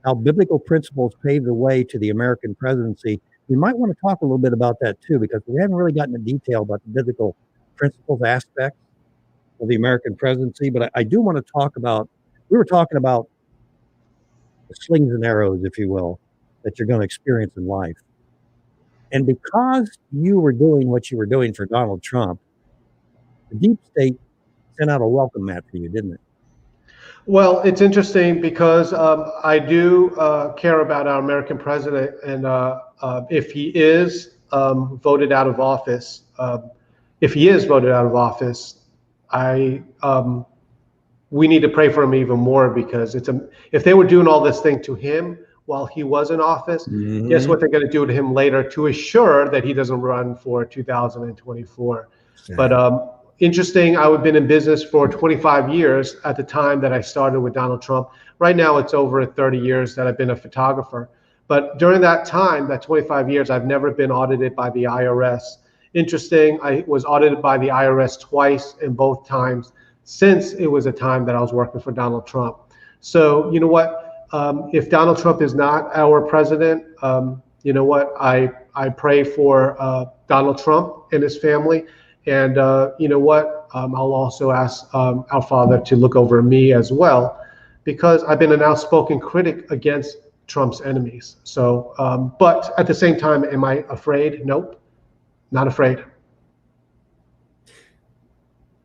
How Biblical Principles Paved the Way to the American Presidency. We might want to talk a little bit about that too, because we haven't really gotten into detail about the biblical principles aspect of the American presidency. But I do want to talk about, we were talking about the slings and arrows, if you will, that you're going to experience in life. And because you were doing what you were doing for Donald Trump, the deep state sent out a welcome mat for you, didn't it? Well, it's interesting because I do care about our American president, and if he is voted out of office, we need to pray for him even more, because if they were doing all this thing to him while he was in office, guess what they're going to do to him later to assure that he doesn't run for 2024. Yeah. But interesting, I had been in business for 25 years at the time that I started with Donald Trump. Right now, it's over 30 years that I've been a photographer. But during that time, that 25 years, I've never been audited by the IRS. Interesting, I was audited by the IRS twice, and both times since it was a time that I was working for Donald Trump. So, you know what? If Donald Trump is not our president, you know what? I pray for Donald Trump and his family. And you know what? I'll also ask our Father to look over me as well, because I've been an outspoken critic against Trump's enemies. So, but at the same time, am I afraid? Nope, not afraid.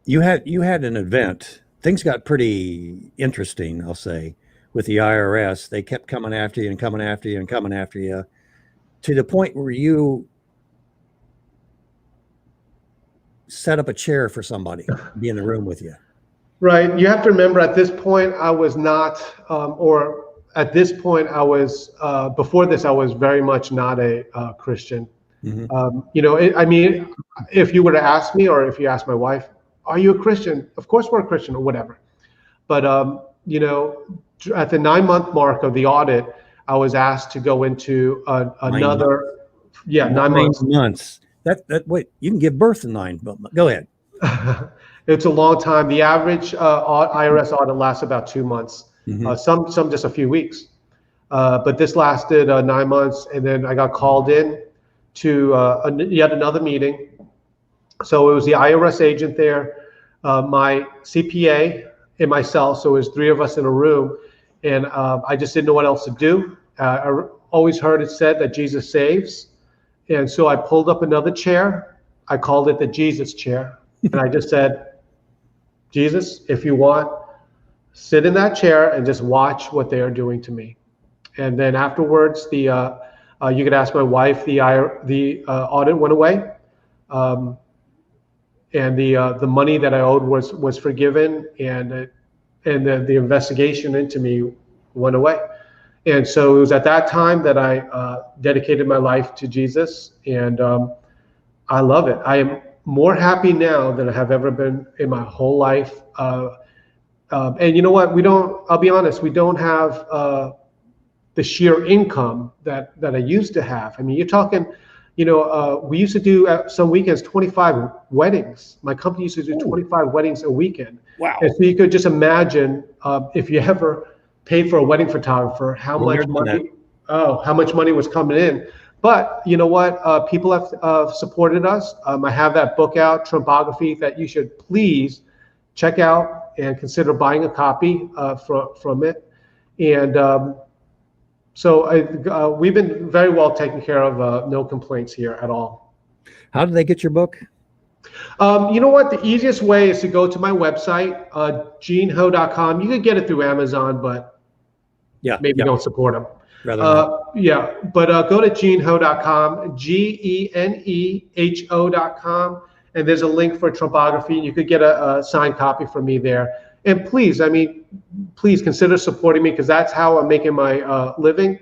You had an event. Things got pretty interesting, I'll say, with the IRS. They kept coming after you and coming after you and coming after you, to the point where you set up a chair for somebody to be in the room with you. Right. You have to remember, at this point, I was not, or at this point, I was, before this, I was very much not a Christian. Mm-hmm. You know, I mean, if you were to ask me, or if you ask my wife, are you a Christian? Of course we're a Christian, or whatever. But, you know, at the 9-month mark of the audit, I was asked to go into another, 9 months. Wait, you can give birth in 9 months. Go ahead. It's a long time. The average IRS audit lasts about 2 months. Mm-hmm. Some just a few weeks. But this lasted 9 months, and then I got called in to yet another meeting. So it was the IRS agent there, my CPA, and myself. So it was 3 of us in a room, and I just didn't know what else to do. I always heard it said that Jesus saves. And so I pulled up another chair. I called it the Jesus chair. And I just said, Jesus, if you want, sit in that chair and just watch what they are doing to me. And then afterwards, you could ask my wife, the audit went away. And the money that I owed was forgiven, and the investigation into me went away. And so it was at that time that I dedicated my life to Jesus, and I love it. I am more happy now than I have ever been in my whole life. And you know what? I'll be honest, we don't have the sheer income that I used to have. I mean, you're talking, we used to do some weekends 25 weddings. My company used to do 25 weddings a weekend. Wow. And so you could just imagine if you ever paid for a wedding photographer, how much money was coming in. But you know what? People have supported us. I have that book out, Trumpography, that you should please check out and consider buying a copy from it. And so we've been very well taken care of. No complaints here at all. How did they get your book? You know what? The easiest way is to go to my website, geneho.com. You can get it through Amazon, but maybe don't support them. But go to geneho.com, GENEHO.com, and there's a link for Trumpography. You could get a signed copy from me there. And please consider supporting me, because that's how I'm making my living.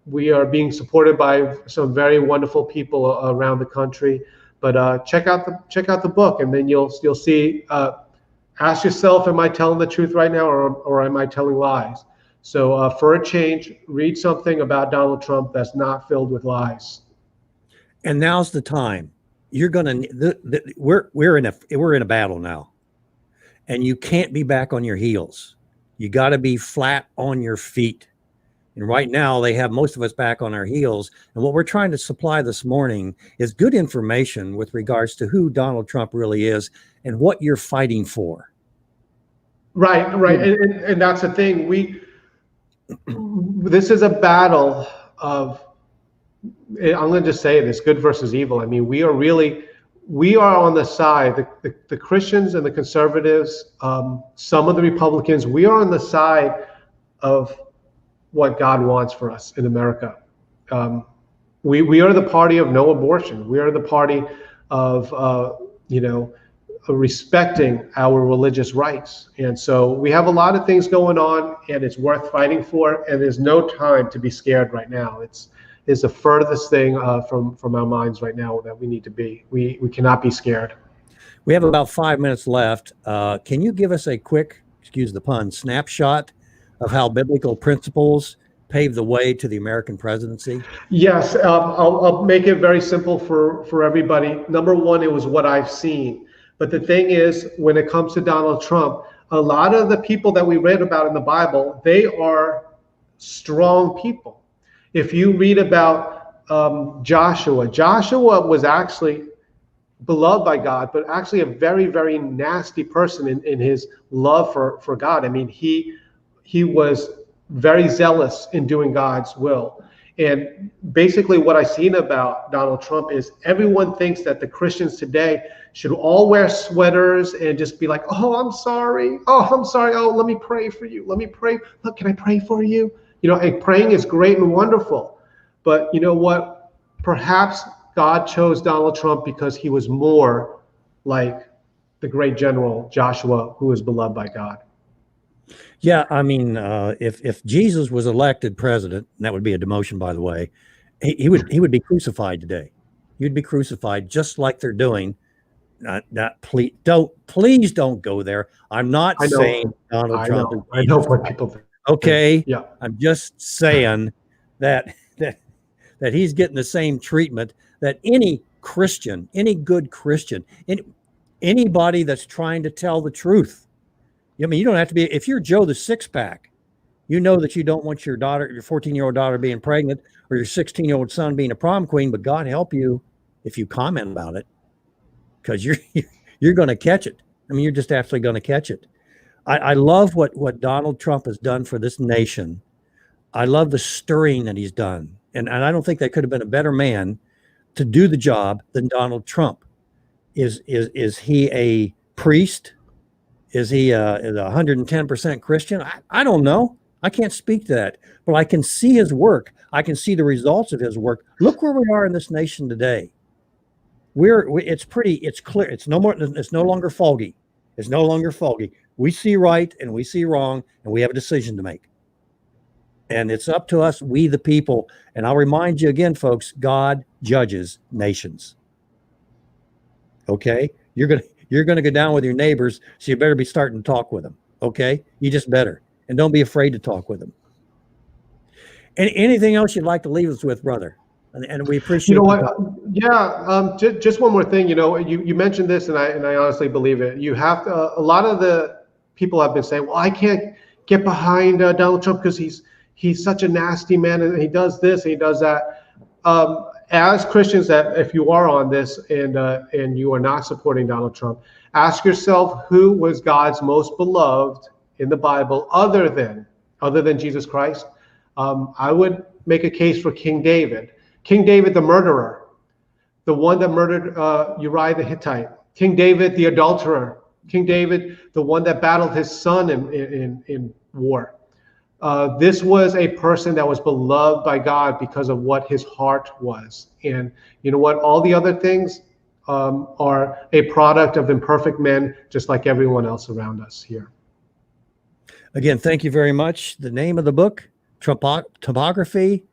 We are being supported by some very wonderful people around the country. But check out the book, and then you'll see. Ask yourself, am I telling the truth right now, or am I telling lies? So for a change, read something about Donald Trump that's not filled with lies. And now's the time. You're gonna. We're in a battle now, and you can't be back on your heels. You got to be flat on your feet. And right now, they have most of us back on our heels. And what we're trying to supply this morning is good information with regards to who Donald Trump really is and what you're fighting for. Right. And that's the thing. This is a battle of, I'm going to just say this, good versus evil. I mean, we are on the side, the Christians and the conservatives, some of the Republicans, we are on the side of what God wants for us in America. We are the party of no abortion. We are the party of, respecting our religious rights. And so we have a lot of things going on, and it's worth fighting for. And there's no time to be scared right now. It's the furthest thing from our minds right now that we need to be. We cannot be scared. We have about 5 minutes left. Can you give us a quick, excuse the pun, snapshot of how biblical principles paved the way to the American presidency? Yes, I'll make it very simple for everybody. Number one, it was what I've seen. But the thing is, when it comes to Donald Trump, a lot of the people that we read about in the Bible, they are strong people. If you read about Joshua was actually beloved by God, but actually a very, very nasty person in his love for God. I mean, he was very zealous in doing God's will. And basically what I've seen about Donald Trump is everyone thinks that the Christians today should all wear sweaters and just be like, oh, I'm sorry. Oh, let me pray for you. Let me pray. Look, can I pray for you? And praying is great and wonderful. But you know what? Perhaps God chose Donald Trump because he was more like the great general Joshua, who was beloved by God. Yeah, I mean, if Jesus was elected president, and that would be a demotion, by the way, he would be crucified today. He would be crucified just like they're doing. Please don't go there. I'm not saying Donald Trump. I know what people think. Okay. Yeah. I'm just saying that he's getting the same treatment that any Christian, any good Christian, anybody that's trying to tell the truth. I mean, you don't have to be, if you're Joe the six-pack, you know that you don't want your 14-year-old daughter being pregnant or your 16-year-old son being a prom queen, but God help you if you comment about it, because you're going to catch it. I mean, you're just actually going to catch it. I love what Donald Trump has done for this nation. I love the stirring that he's done. And I don't think there could have been a better man to do the job than Donald Trump. Is he a priest? Is he a 110% Christian? I don't know. I can't speak to that, but I can see his work. I can see the results of his work. Look where we are in this nation today. It's clear. It's no longer foggy. It's no longer foggy. We see right and we see wrong, and we have a decision to make. And it's up to us, we the people. And I'll remind you again, folks, God judges nations. Okay? You're going to go down with your neighbors, so you better be starting to talk with them. Okay? You just better. And don't be afraid to talk with them. And anything else you'd like to leave us with, brother? And we You appreciate know what? the Yeah. Just one more thing. You know, you mentioned this, and I honestly believe it. You have to. A lot of the people have been saying, "Well, I can't get behind Donald Trump because he's such a nasty man, and he does this and he does that." As Christians, that if you are on this and you are not supporting Donald Trump, ask yourself who was God's most beloved in the Bible, other than Jesus Christ. I would make a case for King David. King David, the murderer, the one that murdered Uriah the Hittite. King David, the adulterer. King David, the one that battled his son in war. This was a person that was beloved by God because of what his heart was. And you know what? All the other things are a product of imperfect men, just like everyone else around us here. Again, thank you very much. The name of the book, Topography,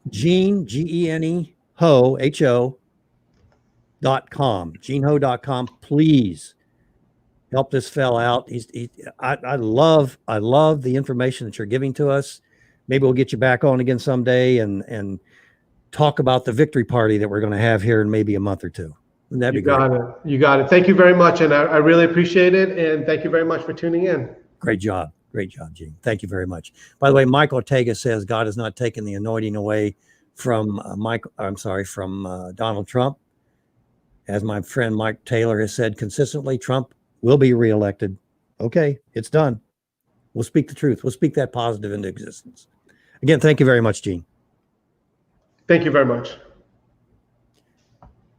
Gene, Gene, Ho, HO.com, GeneHo.com. Please help this fella out. I love the information that you're giving to us. Maybe we'll get you back on again someday and talk about the victory party that we're going to have here in maybe a month or two. Wouldn't that be great? You got it. Thank you very much. And I really appreciate it. And thank you very much for tuning in. Great job. Great job, Gene. Thank you very much. By the way, Mike Ortega says God has not taken the anointing away from Donald Trump. As my friend Mike Taylor has said consistently, Trump will be reelected. Okay, it's done. We'll speak the truth. We'll speak that positive into existence. Again, thank you very much, Gene. Thank you very much.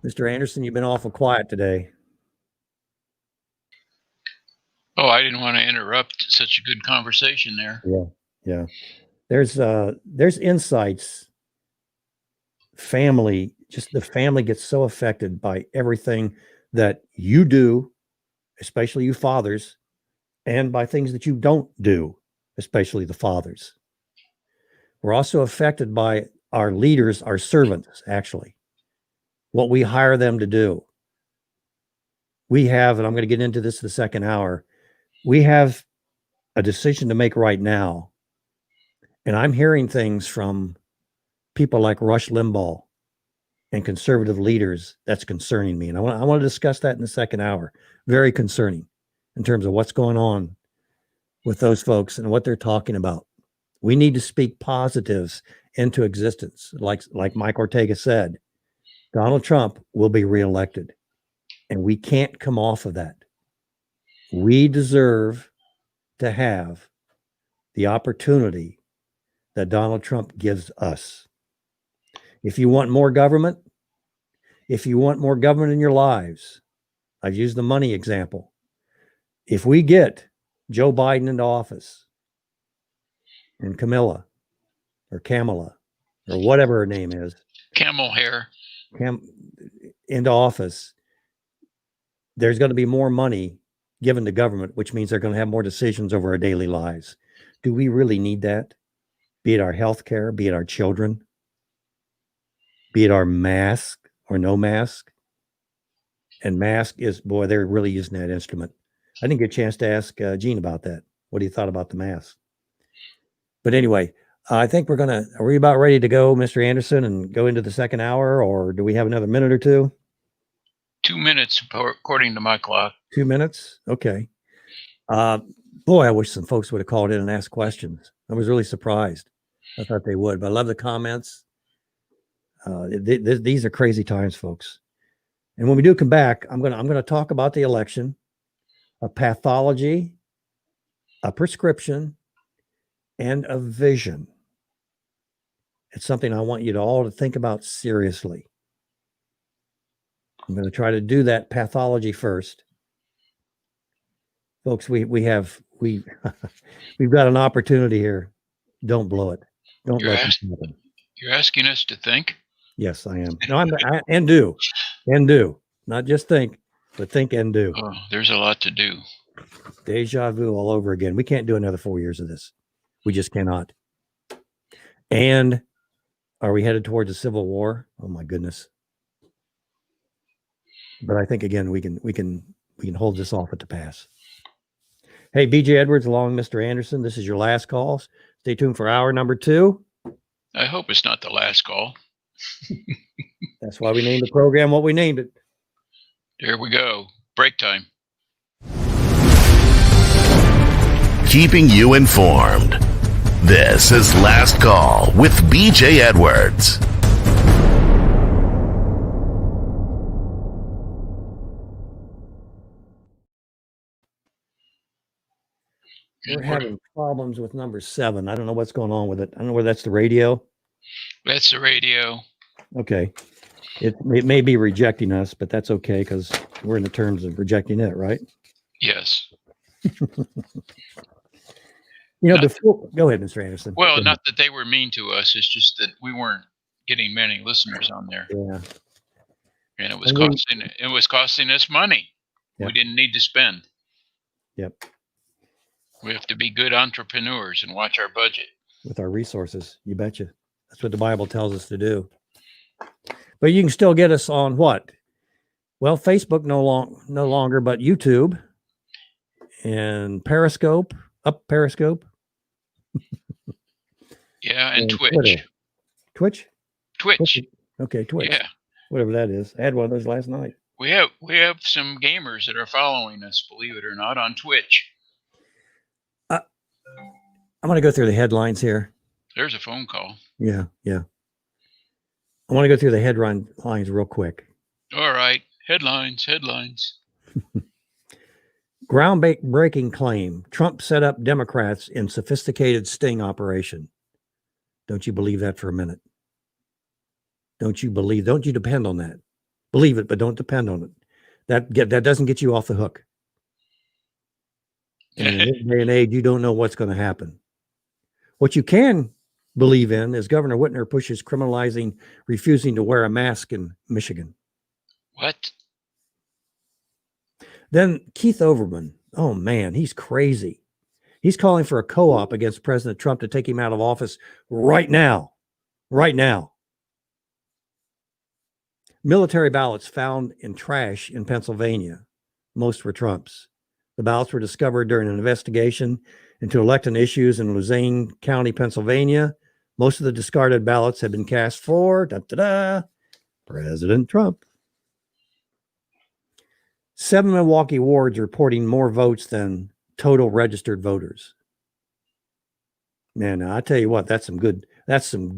Mr. Anderson, you've been awful quiet today. Oh, I didn't want to interrupt such a good conversation there. Yeah. There's insights. The family gets so affected by everything that you do, especially you fathers, and by things that you don't do, especially the fathers. We're also affected by our leaders, our servants, actually, what we hire them to do. We have, and I'm going to get into this in the second hour, we have a decision to make right now. And I'm hearing things from people like Rush Limbaugh and conservative leaders that's concerning me. And I want to discuss that in the second hour. Very concerning in terms of what's going on with those folks and what they're talking about. We need to speak positives into existence. Like Mike Ortega said, Donald Trump will be reelected, and we can't come off of that. We deserve to have the opportunity that Donald Trump gives us. If you want more government, in your lives, I've used the money example. If we get Joe Biden into office and Kamala or whatever her name is, Camel hair. into office, there's going to be more money given to government, which means they're going to have more decisions over our daily lives. Do we really need that? Be it our health care, be it our children, be it our mask or no mask. And mask is, boy, they're really using that instrument. I didn't get a chance to ask Gene about that. What he thought about the mask. But anyway, I think are we about ready to go, Mr. Anderson, and go into the second hour, or do we have another minute or two? 2 minutes, according to my clock. 2 minutes? Okay. Boy, I wish some folks would have called in and asked questions. I was really surprised. I thought they would, but I love the comments. These are crazy times, folks. And when we do come back, I'm gonna talk about the election, a pathology, a prescription, and a vision. It's something I want you to all to think about seriously. I'm going to try to do that pathology first. Folks, we've got an opportunity here. Don't blow it. Don't let this happen. You're asking us to think? Yes, I am. No, and do. Not just think, but think and do. Oh, there's a lot to do. Deja vu all over again. We can't do another 4 years of this. We just cannot. And are we headed towards a civil war? Oh my goodness. But I think again we can hold this off at the pass. Hey, BJ Edwards along Mr. Anderson. This is your last call. Stay tuned for hour number 2. I hope it's not the last call. That's why we named the program what we named it. There we go. Break time. Keeping you informed. This is Last Call with BJ Edwards. We're having problems with number 7. I don't know what's going on with it. I don't know whether that's the radio. That's the radio. Okay. It may be rejecting us, but that's okay because we're in the terms of rejecting it, right? Yes. Before, go ahead, Mr. Anderson. Well, not that they were mean to us. It's just that we weren't getting many listeners on there. Yeah. And it was costing us money. Yep. We didn't need to spend. Yep. We have to be good entrepreneurs and watch our budget. With our resources, you betcha. That's what the Bible tells us to do. But you can still get us on what? Well, Facebook no longer, but YouTube and Periscope. Periscope. Yeah, and Twitch. Twitter. Twitch? Twitch. Okay, Twitch. Yeah. Whatever that is. I had one of those last night. We have some gamers that are following us, believe it or not, on Twitch. I'm going to go through the headlines here. There's a phone call. Yeah. I want to go through the headlines real quick. All right. Headlines. Groundbreaking claim. Trump set up Democrats in sophisticated sting operation. Don't you believe that for a minute? Don't you depend on that. Believe it, but don't depend on it. That doesn't get you off the hook. And in this day and age, you don't know what's going to happen. What you can believe in is Governor Whitmer pushes criminalizing refusing to wear a mask in Michigan. What? Then Keith Olbermann, oh man, he's crazy. He's calling for a co-op against President Trump to take him out of office right now. Right now. Military ballots found in trash in Pennsylvania. Most were Trump's. The ballots were discovered during an investigation into election issues in Luzerne County, Pennsylvania. Most of the discarded ballots had been cast for President Trump. 7 Milwaukee wards reporting more votes than total registered voters. Man, I tell you what, that's some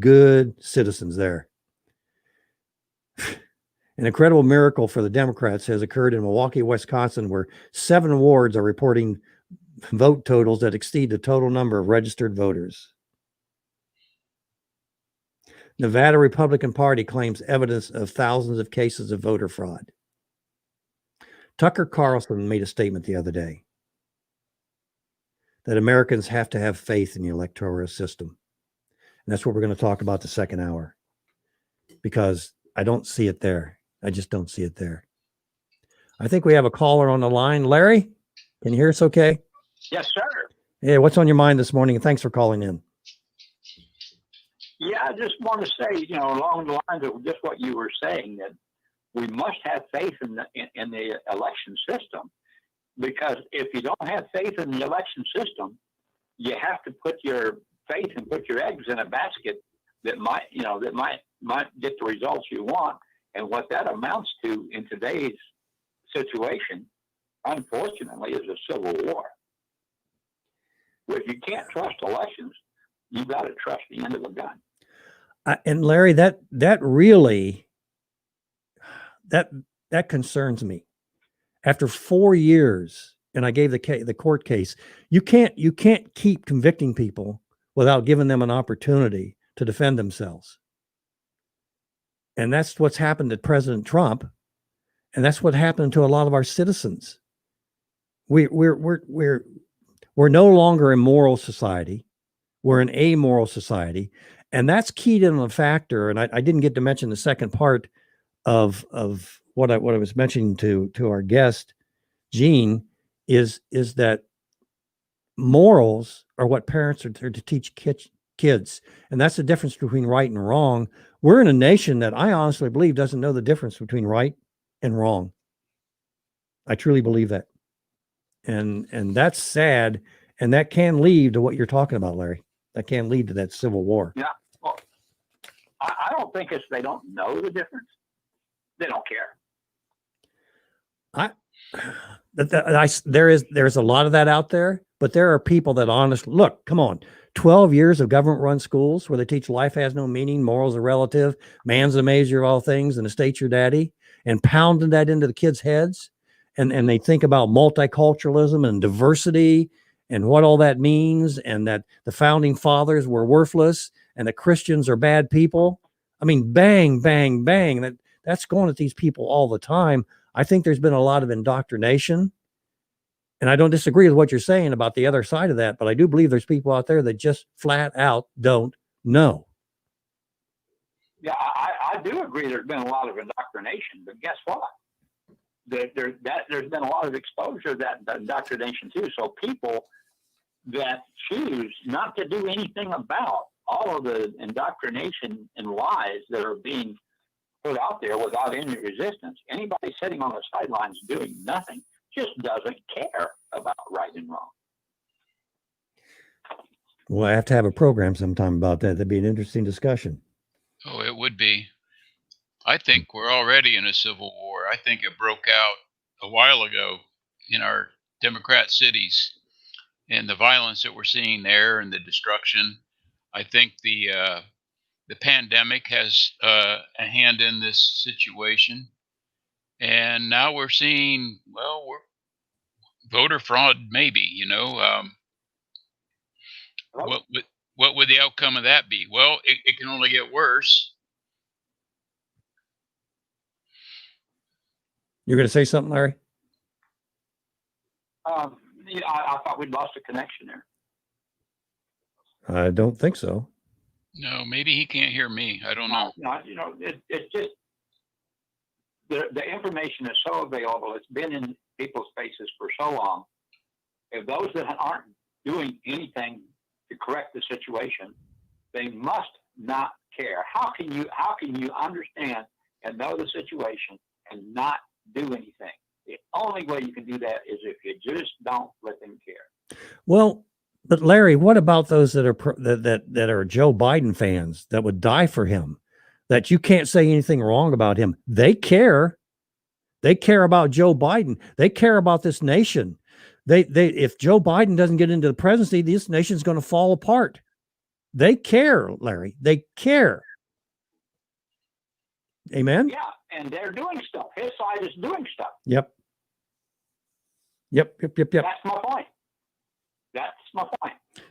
good citizens there. An incredible miracle for the Democrats has occurred in Milwaukee, Wisconsin, where 7 wards are reporting vote totals that exceed the total number of registered voters. Nevada Republican Party claims evidence of thousands of cases of voter fraud. Tucker Carlson made a statement the other day that Americans have to have faith in the electoral system. And that's what we're going to talk about the second hour, because I don't see it there. I just don't see it there. I think we have a caller on the line. Larry, can you hear us okay? Yes, sir. Hey, what's on your mind this morning? And thanks for calling in. Yeah, I just want to say, along the lines of just what you were saying, that we must have faith in the election system, because if you don't have faith in the election system, you have to put your faith and put your eggs in a basket that might get the results you want. And what that amounts to in today's situation, unfortunately, is a civil war. If you can't trust elections, you got to trust the end of the gun. And Larry, that really that concerns me. After 4 years, and I gave the court case, you can't keep convicting people without giving them an opportunity to defend themselves. And that's what's happened to President Trump, and that's what happened to a lot of our citizens. We're no longer a moral society. We're an amoral society, and that's keyed in a factor. And I didn't get to mention the second part of what I was mentioning to our guest, Gene, is that morals are what parents are there to teach kids, and that's the difference between right and wrong. We're in a nation that I honestly believe doesn't know the difference between right and wrong. I truly believe that, and that's sad, and that can lead to what you're talking about, Larry. That can lead to that civil war. Yeah. I don't think it's they don't know the difference. They don't care. There's a lot of that out there, but there are people that honestly look, come on, 12 years of government run schools where they teach life has no meaning, morals are relative, man's the measure of all things, and the state's your daddy, and pounding that into the kids' heads. And they think about multiculturalism and diversity and what all that means, and that the founding fathers were worthless and the Christians are bad people. I mean, bang, bang, bang. That's going at these people all the time. I think there's been a lot of indoctrination, and I don't disagree with what you're saying about the other side of that, but I do believe there's people out there that just flat out don't know. Yeah, I do agree there's been a lot of indoctrination, but guess what? There's been a lot of exposure to that indoctrination too. So people that choose not to do anything about all of the indoctrination and lies that are being put out there without any resistance, anybody sitting on the sidelines doing nothing just doesn't care about right and wrong. Well, I have to have a program sometime about that. That'd be an interesting discussion. Oh, it would be. I think we're already in a civil war. I think it broke out a while ago in our Democrat cities, and the violence that we're seeing there and the destruction. I think the pandemic has a hand in this situation, and now we're seeing, well, we're voter fraud, maybe. What would the outcome of that be? Well, it can only get worse. You're going to say something, Larry? I thought we'd lost a connection there. I don't think so. No, maybe he can't hear me. I don't know. No, it's just the information is so available. It's been in people's faces for so long. If those that aren't doing anything to correct the situation, they must not care. How can you understand and know the situation and not do anything? The only way you can do that is if you just don't let them care. Well, but Larry, what about those that are that are Joe Biden fans that would die for him? That you can't say anything wrong about him. They care. They care about Joe Biden. They care about this nation. They if Joe Biden doesn't get into the presidency, this nation's going to fall apart. They care, Larry. They care. Amen. Yeah, and they're doing stuff. His side is doing stuff. Yep. That's my point.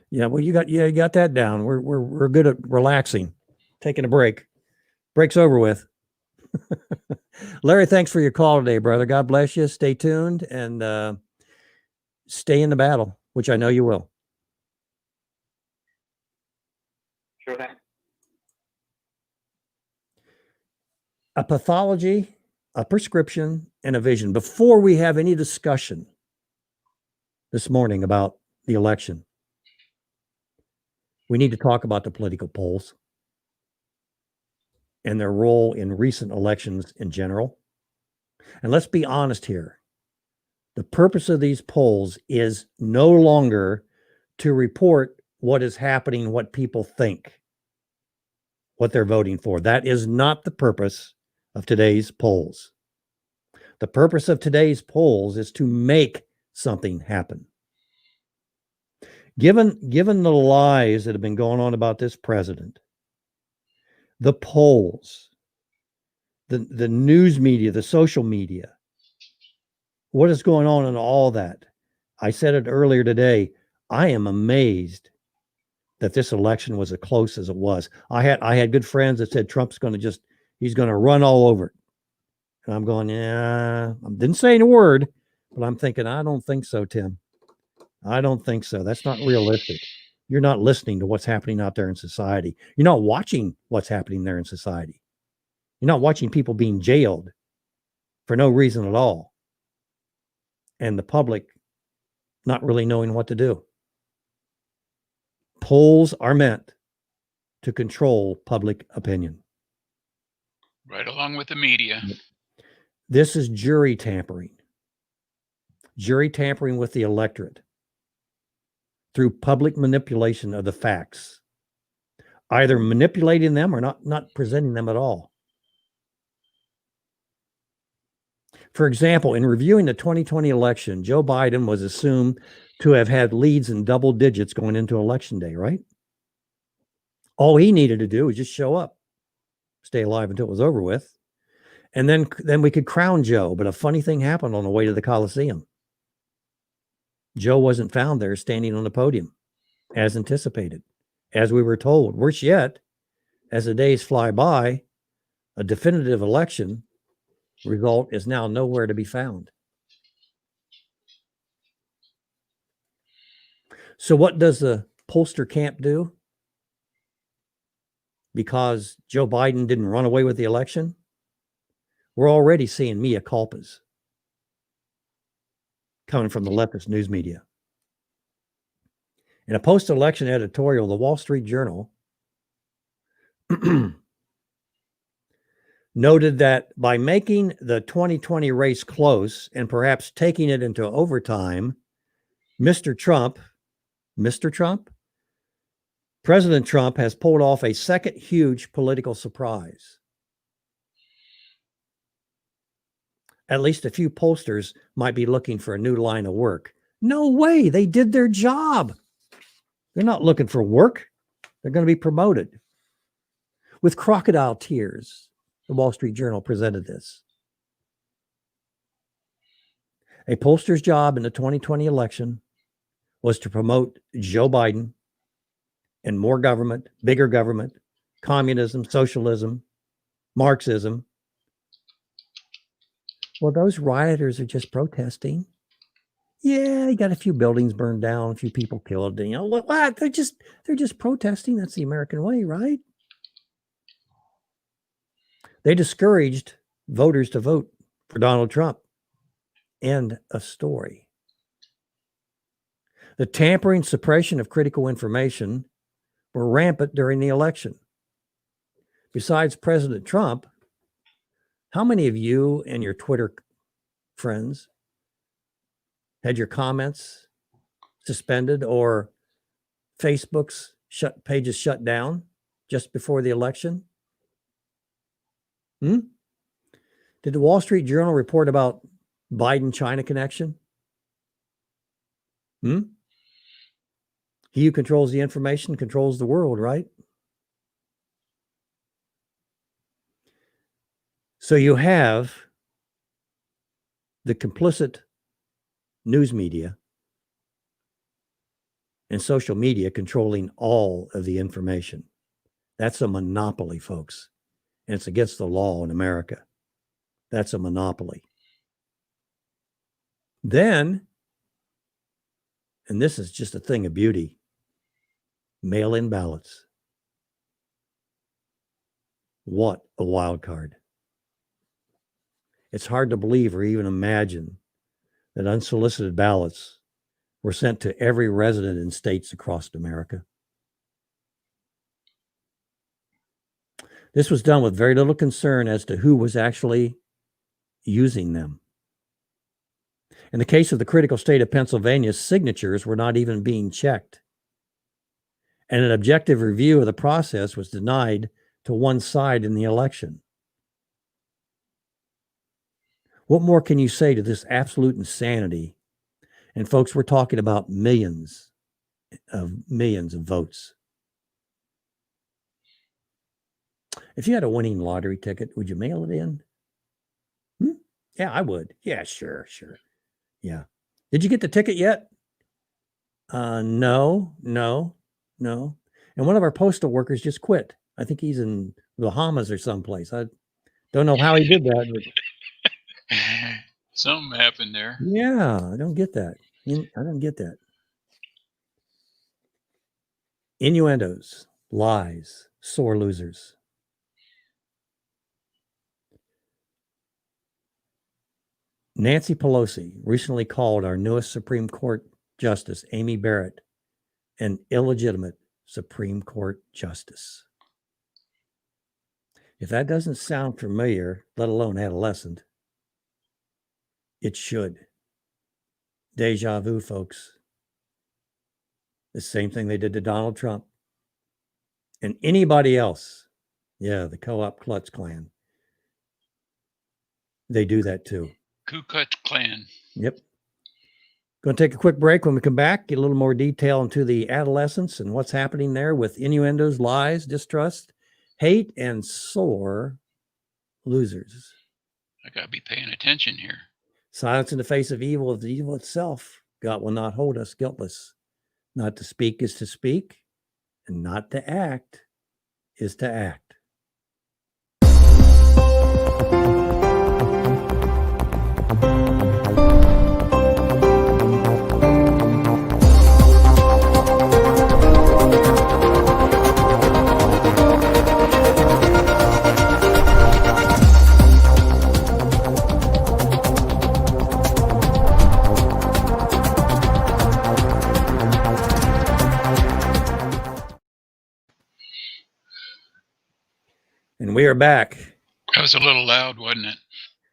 Yeah, well, you got that down. We're good at relaxing, taking a break. Break's over with. Larry, thanks for your call today, brother. God bless you. Stay tuned and stay in the battle, which I know you will. Sure thing. A pathology, a prescription, and a vision. Before we have any discussion this morning about the election, we need to talk about the political polls and their role in recent elections in general. And let's be honest here. The purpose of these polls is no longer to report what is happening, what people think, what they're voting for. That is not the purpose of today's polls. The purpose of today's polls is to make something happen. Given the lies that have been going on about this president, the polls, the news media, the social media, what is going on in all that? I said it earlier today. I am amazed that this election was as close as it was. I had good friends that said Trump's he's going to run all over it. And I'm going, yeah, I didn't say a word, but I'm thinking, I don't think so, Tim. I don't think so. That's not realistic. You're not listening to what's happening out there in society. You're not watching what's happening there in society. You're not watching people being jailed for no reason at all. And the public not really knowing what to do. Polls are meant to control public opinion. Right along with the media. This is jury tampering. Jury tampering with the electorate through public manipulation of the facts. either manipulating them or not presenting them at all. For example, in reviewing the 2020 election, Joe Biden was assumed to have had leads in double digits going into election day, right? All he needed to do was just show up, stay alive until it was over with, and then we could crown Joe. But a funny thing happened on the way to the Coliseum. Joe wasn't found there standing on the podium as anticipated, as we were told. Worse yet, as the days fly by, a definitive election result is now nowhere to be found. So what does the pollster camp do? Because Joe Biden didn't run away with the election? We're already seeing mea culpas coming from the leftist news media. In a post-election editorial, the Wall Street Journal noted that by making the 2020 race close and perhaps taking it into overtime, President Trump has pulled off a second huge political surprise. At least a few pollsters might be looking for a new line of work. No way, they did their job. They're not looking for work. They're going to be promoted. With crocodile tears, the Wall Street Journal presented this. A pollster's job in the 2020 election was to promote Joe Biden and more government, bigger government, communism, socialism, Marxism. Well, those rioters are just protesting. Yeah, you got a few buildings burned down, a few people killed. You know what? They're just protesting. That's the American way, right? They discouraged voters to vote for Donald Trump. End of story. The tampering, suppression of critical information were rampant during the election. Besides President Trump, how many of you and your Twitter friends had your comments suspended or Facebook's pages shut down just before the election? Did the Wall Street Journal report about Biden-China connection? He who controls the information controls the world, right? So you have the complicit news media and social media controlling all of the information. That's a monopoly, folks. And it's against the law in America. That's a monopoly. Then, and this is just a thing of beauty, mail-in ballots. What a wild card. It's hard to believe or even imagine that unsolicited ballots were sent to every resident in states across America. This was done with very little concern as to who was actually using them. In the case of the critical state of Pennsylvania, signatures were not even being checked. And an objective review of the process was denied to one side in the election. What more can you say to this absolute insanity? And folks, we're talking about millions of votes. If you had a winning lottery ticket, would you mail it in? Yeah, I would. Yeah, sure. Yeah. Did you get the ticket yet? No. And one of our postal workers just quit. I think he's in the Bahamas or someplace. I don't know how he did that. But something happened there. Yeah, I don't get that. Innuendos, lies, sore losers. Nancy Pelosi recently called our newest Supreme Court Justice, Amy Barrett, an illegitimate Supreme Court justice. If that doesn't sound familiar, let alone adolescent, it should. Deja vu, folks. The same thing they did to Donald Trump. And anybody else, yeah, the Co-op Klutz clan, they do that too. Ku Klux Klan. Yep. Going to take a quick break. When we come back, get a little more detail into the adolescence and what's happening there with innuendos, lies, distrust, hate, and sore losers. I got to be paying attention here. Silence in the face of evil is evil itself. God will not hold us guiltless. Not to speak is to speak, and not to act is to act. And we are back. That was a little loud, wasn't it?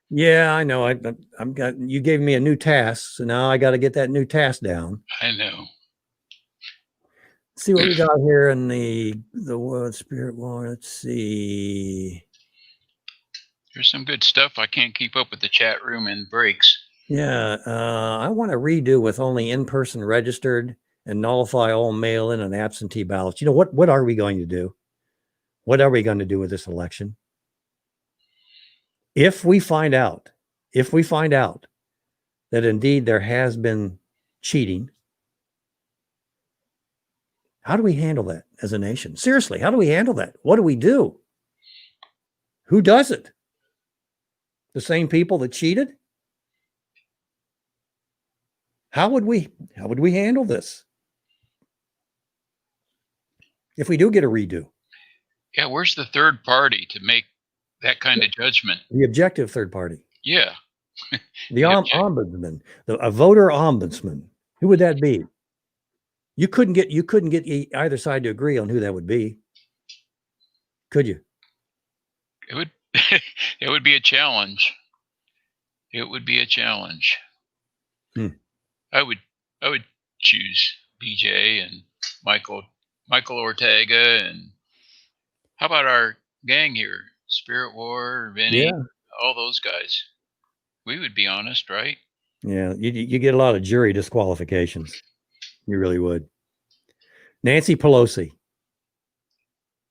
Yeah, I know. I'm got. You gave me a new task, so now I got to get that new task down. I know. Let's see what we got here in the world spirit war. Let's see. There's some good stuff. I can't keep up with the chat room and breaks. Yeah, I want to redo with only in-person registered and nullify all mail-in and absentee ballots. You know what? What are we going to do? What are we going to do with this election? If we find out that indeed there has been cheating, how do we handle that as a nation? Seriously, how do we handle that? What do we do? Who does it? The same people that cheated? How would we handle this if we do get a redo? Yeah, where's the third party to make that kind of judgment? The objective third party. Yeah. The ombudsman, a voter ombudsman. Who would that be? You couldn't get either side to agree on who that would be. Could you? It would it would be a challenge. It would be a challenge. I would choose BJ and Michael Ortega, and how about our gang here? Spirit War, Vinny, all those guys. We would be honest, right? Yeah, you get a lot of jury disqualifications. You really would. Nancy Pelosi,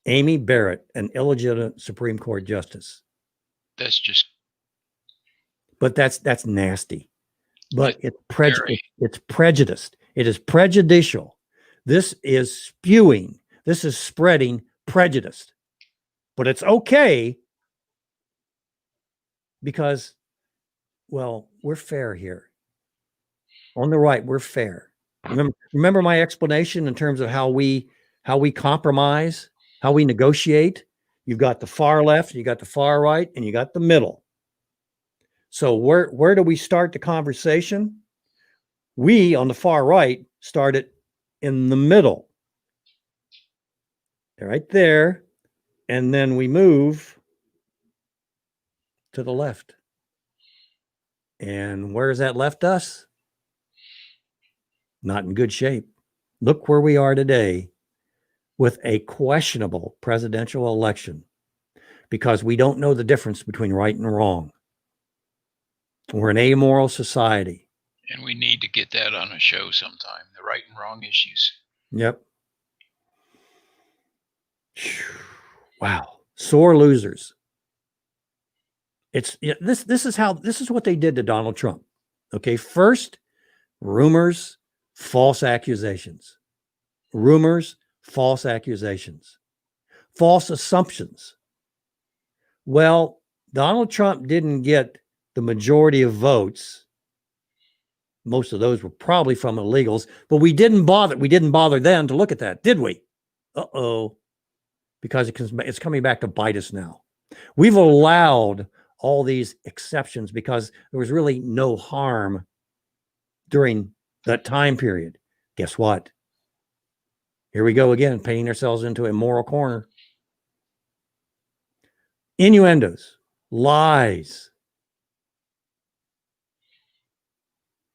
Amy Barrett, an illegitimate Supreme Court justice. That's just. But that's nasty. But it's prejudiced. It is prejudicial. This is spewing. This is spreading prejudice. But it's okay because, well, we're fair here. On the right, we're fair. Remember my explanation in terms of how we compromise, how we negotiate? You've got the far left, you got the far right, and you got the middle. So where do we start the conversation? We on the far right started in the middle. Right there. And then we move to the left. And where has that left us? Not in good shape. Look where we are today with a questionable presidential election because we don't know the difference between right and wrong. We're an amoral society. And we need to get that on a show sometime, the right and wrong issues. Yep. Wow. Sore losers. This is what they did to Donald Trump. Okay. First, rumors, false accusations. Rumors, false accusations. False assumptions. Well, Donald Trump didn't get the majority of votes. Most of those were probably from illegals, but we didn't bother then to look at that, did we? Uh-oh. Because it's coming back to bite us now. We've allowed all these exceptions because there was really no harm during that time period. Guess what? Here we go again, painting ourselves into a moral corner. Innuendos, lies,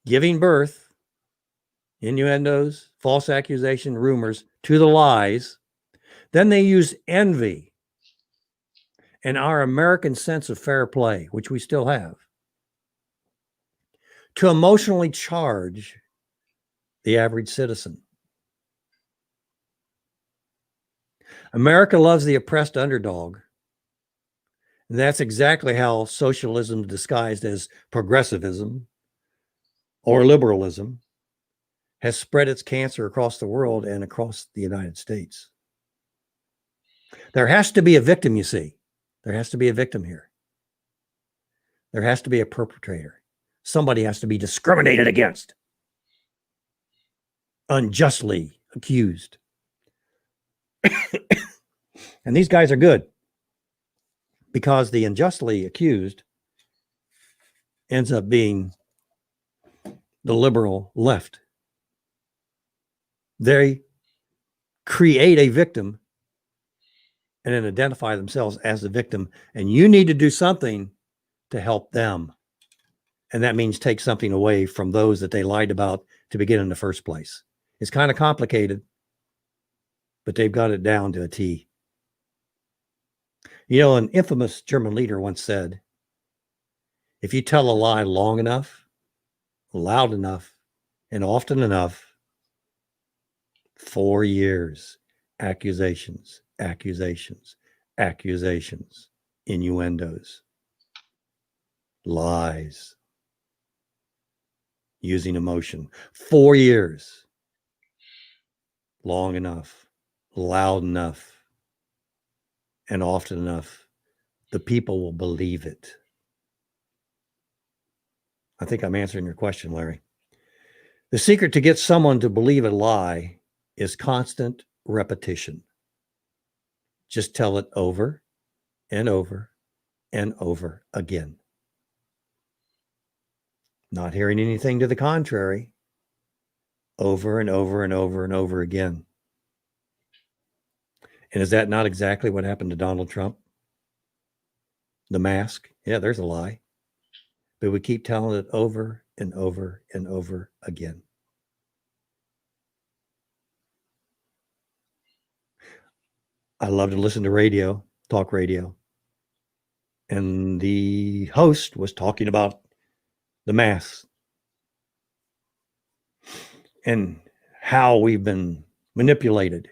giving birth, innuendos, false accusation, rumors to the lies Then they use envy and our American sense of fair play, which we still have, to emotionally charge the average citizen. America loves the oppressed underdog. And that's exactly how socialism disguised as progressivism or liberalism has spread its cancer across the world and across the United States. There has to be a victim, you see. There has to be a victim here. There has to be a perpetrator. Somebody has to be discriminated against, unjustly accused. And these guys are good because the unjustly accused ends up being the liberal left. They create a victim and then identify themselves as the victim. And you need to do something to help them. And that means take something away from those that they lied about to begin in the first place. It's kind of complicated, but they've got it down to a T. You know, an infamous German leader once said, if you tell a lie long enough, loud enough, and often enough, 4 years, accusations, accusations, accusations, innuendos, lies, using emotion. 4 years, long enough, loud enough, and often enough, the people will believe it. I think I'm answering your question, Larry. The secret to get someone to believe a lie is constant repetition. Just tell it over and over and over again. Not hearing anything to the contrary, over and over and over and over again. And is that not exactly what happened to Donald Trump? The mask? Yeah, there's a lie. But we keep telling it over and over and over again. I love to listen to radio, talk radio. And the host was talking about the masks and how we've been manipulated,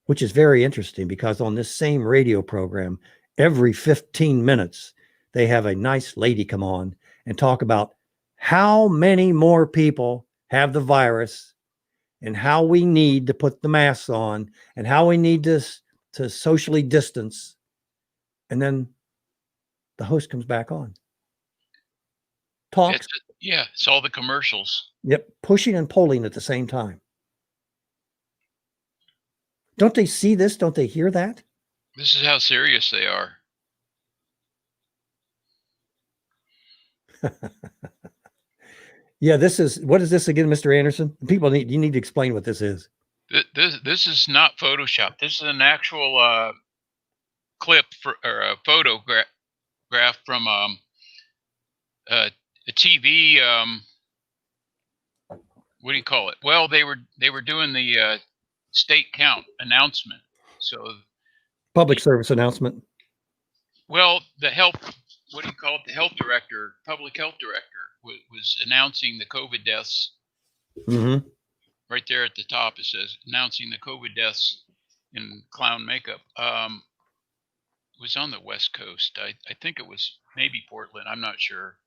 which is very interesting because on this same radio program, every 15 minutes, they have a nice lady come on and talk about how many more people have the virus and how we need to put the masks on and how we need to socially distance. And then the host comes back on. Talks. It's all the commercials. Yep, pushing and pulling at the same time. Don't they see this? Don't they hear that? This is how serious they are. Yeah, what is this again, Mr. Anderson? You need to explain what this is. This is not Photoshop. This is an actual clip or a photograph from a TV. What do you call it? Well, they were doing the state count announcement. So public service announcement. Well, the health. What do you call it? The health director, public health director, was announcing the COVID deaths. Mm-hmm. Right there at the top, it says announcing the COVID deaths in clown makeup. It was on the West Coast. I think it was maybe Portland. I'm not sure.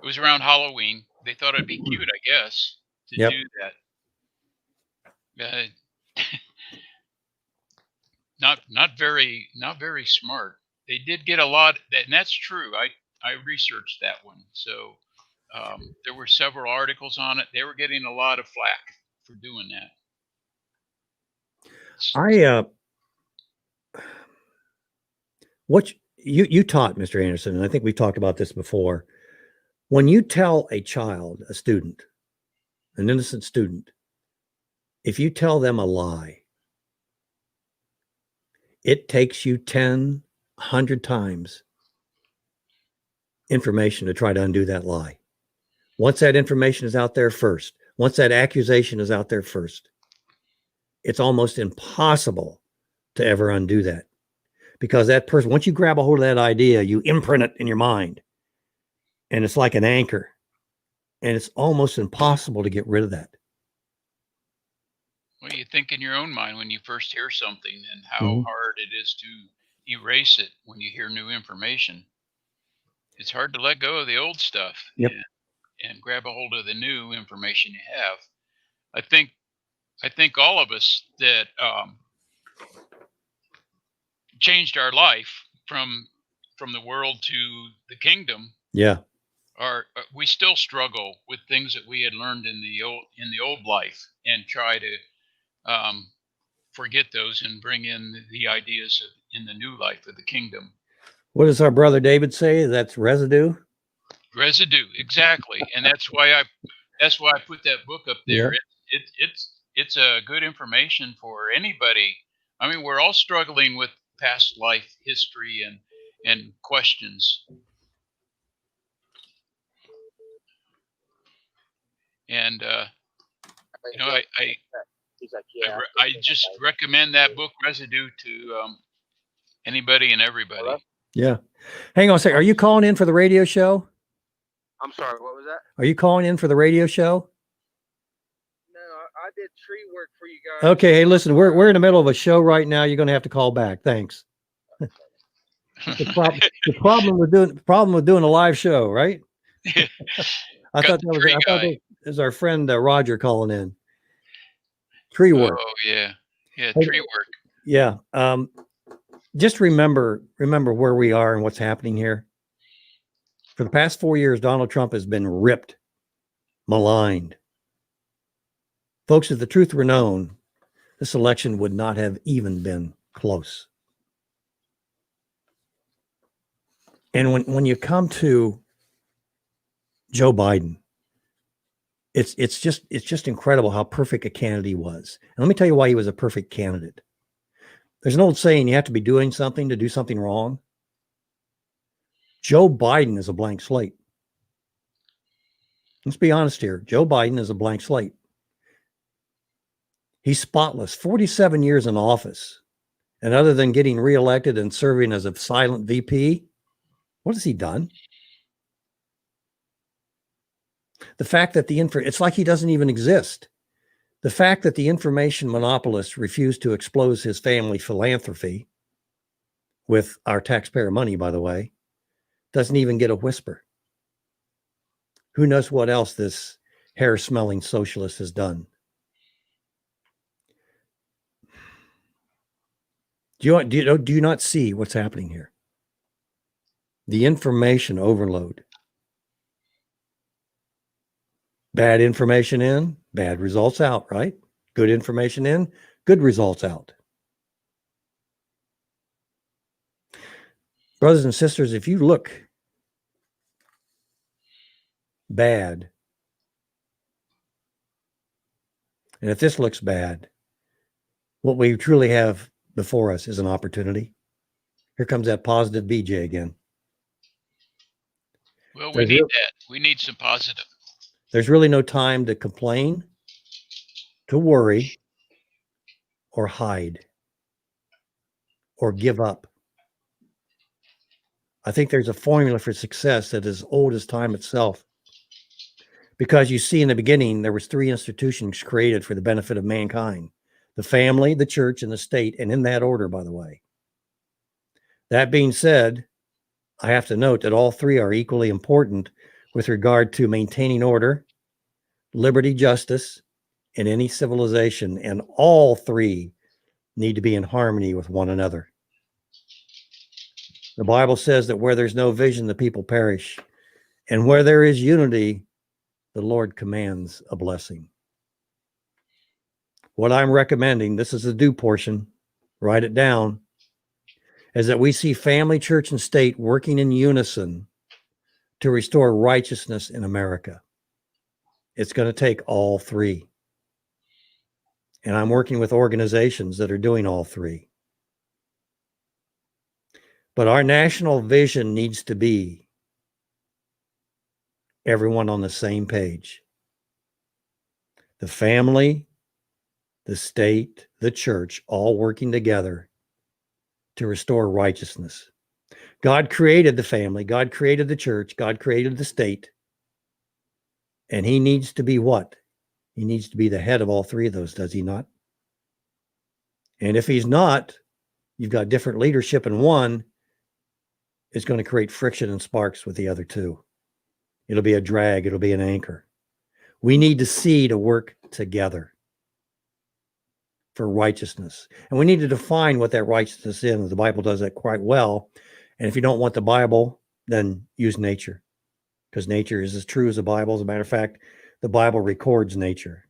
It was around Halloween. They thought it'd be cute, I guess, to do that. Not very smart. They did get a lot, and that's true. I researched that one, so there were several articles on it. They were getting a lot of flack for doing that. What you taught, Mr. Anderson, and I think we've talked about this before. When you tell a child, a student, an innocent student, if you tell them a lie, it takes you 10, 100 times information to try to undo that lie. Once that information is out there first, once that accusation is out there first, it's almost impossible to ever undo that. Because that person, once you grab a hold of that idea, you imprint it in your mind. And it's like an anchor. And it's almost impossible to get rid of that. Well, you think in your own mind when you first hear something and how Mhm. hard it is to erase it when you hear new information. It's hard to let go of the old stuff. Yep. And grab a hold of the new information you have. I think all of us that changed our life from the world to the kingdom Yeah. are we still struggle with things that we had learned in the old life and try to forget those and bring in the ideas in the new life of the kingdom. What does our brother David say? That's residue. Residue, exactly, and that's why I put that book up there. Yeah. It's a good information for anybody. I mean, we're all struggling with past life history and questions. And you know, I just recommend that book, Residue, to anybody and everybody. Hello? Yeah. Hang on a second. Are you calling in for the radio show? I'm sorry, what was that? Are you calling in for the radio show? No, I did tree work for you guys. Okay. Hey, listen, we're in the middle of a show right now. You're going to have to call back. Thanks. The problem with doing a live show, right? I thought that was our friend Roger calling in. Tree work. Oh yeah, tree work. Yeah. Just remember where we are and what's happening here. For the past 4 years, Donald Trump has been ripped, maligned. Folks, if the truth were known, this election would not have even been close. And when you come to Joe Biden, it's just incredible how perfect a candidate he was. And let me tell you why he was a perfect candidate. There's an old saying, you have to be doing something to do something wrong. Joe Biden is a blank slate. Let's be honest here. Joe Biden is a blank slate. He's spotless, 47 years in office. And other than getting reelected and serving as a silent VP, what has he done? The fact that it's like he doesn't even exist. The fact that the information monopolists refuse to expose his family philanthropy with our taxpayer money, by the way, doesn't even get a whisper. Who knows what else this hair-smelling socialist has done? Do you not see what's happening here? The information overload. Bad information in, bad results out, right? Good information in, good results out. Brothers and sisters, if you look bad, and if this looks bad, what we truly have before us is an opportunity. Here comes that positive BJ again. Well, we need that. We need some positive. There's really no time to complain, to worry, or hide, or give up. I think there's a formula for success that is old as time itself. Because you see, in the beginning, there was 3 institutions created for the benefit of mankind: the family, the church, and the state, and in that order, by the way. That being said, I have to note that all 3 are equally important with regard to maintaining order, liberty, justice, in any civilization, and all 3 need to be in harmony with one another. The Bible says that where there's no vision, the people perish, and where there is unity, the Lord commands a blessing. What I'm recommending, this is the do portion, write it down, is that we see family, church, and state working in unison to restore righteousness in America. It's going to take all 3. And I'm working with organizations that are doing all 3. But our national vision needs to be everyone on the same page. The family, the state, the church, all working together to restore righteousness. God created the family. God created the church. God created the state. And he needs to be what? He needs to be the head of all three of those, does he not? And if he's not, you've got different leadership in one, it's going to create friction and sparks with the other two. It'll be a drag. It'll be an anchor. We need to see to work together for righteousness. And we need to define what that righteousness is. The Bible does that quite well. And if you don't want the Bible, then use nature, because nature is as true as the Bible. As a matter of fact, the Bible records nature.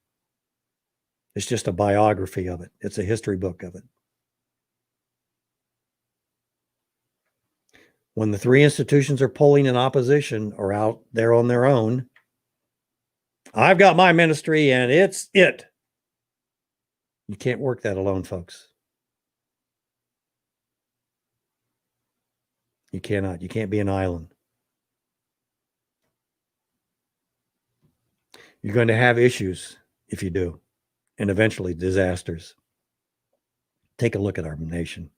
It's just a biography of it. It's a history book of it. When the three institutions are polling in opposition or out there on their own, I've got my ministry and it's it. You can't work that alone, folks. You cannot. You can't be an island. You're going to have issues if you do, and eventually disasters. Take a look at our nation.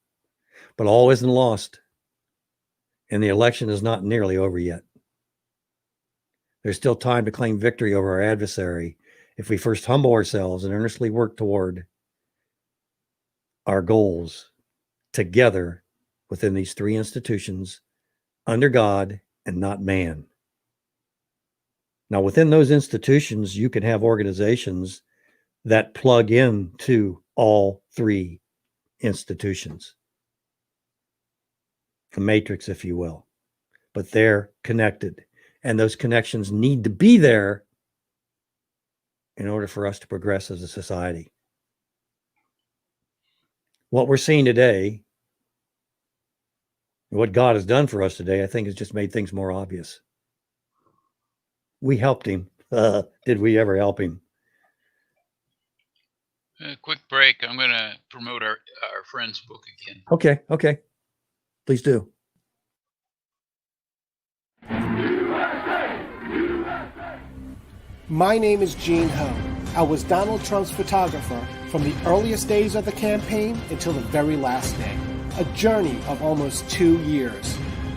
But all isn't lost, and the election is not nearly over yet. There's still time to claim victory over our adversary if we first humble ourselves and earnestly work toward our goals together within these three institutions under God and not man. Now, within those institutions, you can have organizations that plug into all three institutions. A matrix, if you will. But they're connected. And those connections need to be there in order for us to progress as a society. What we're seeing today, what God has done for us today, I think has just made things more obvious. We helped him. Did we ever help him? Quick break. I'm going to promote our friend's book again. Okay. Please do. My name is Gene Ho. I was Donald Trump's photographer from the earliest days of the campaign until the very last day. A journey of almost 2 years.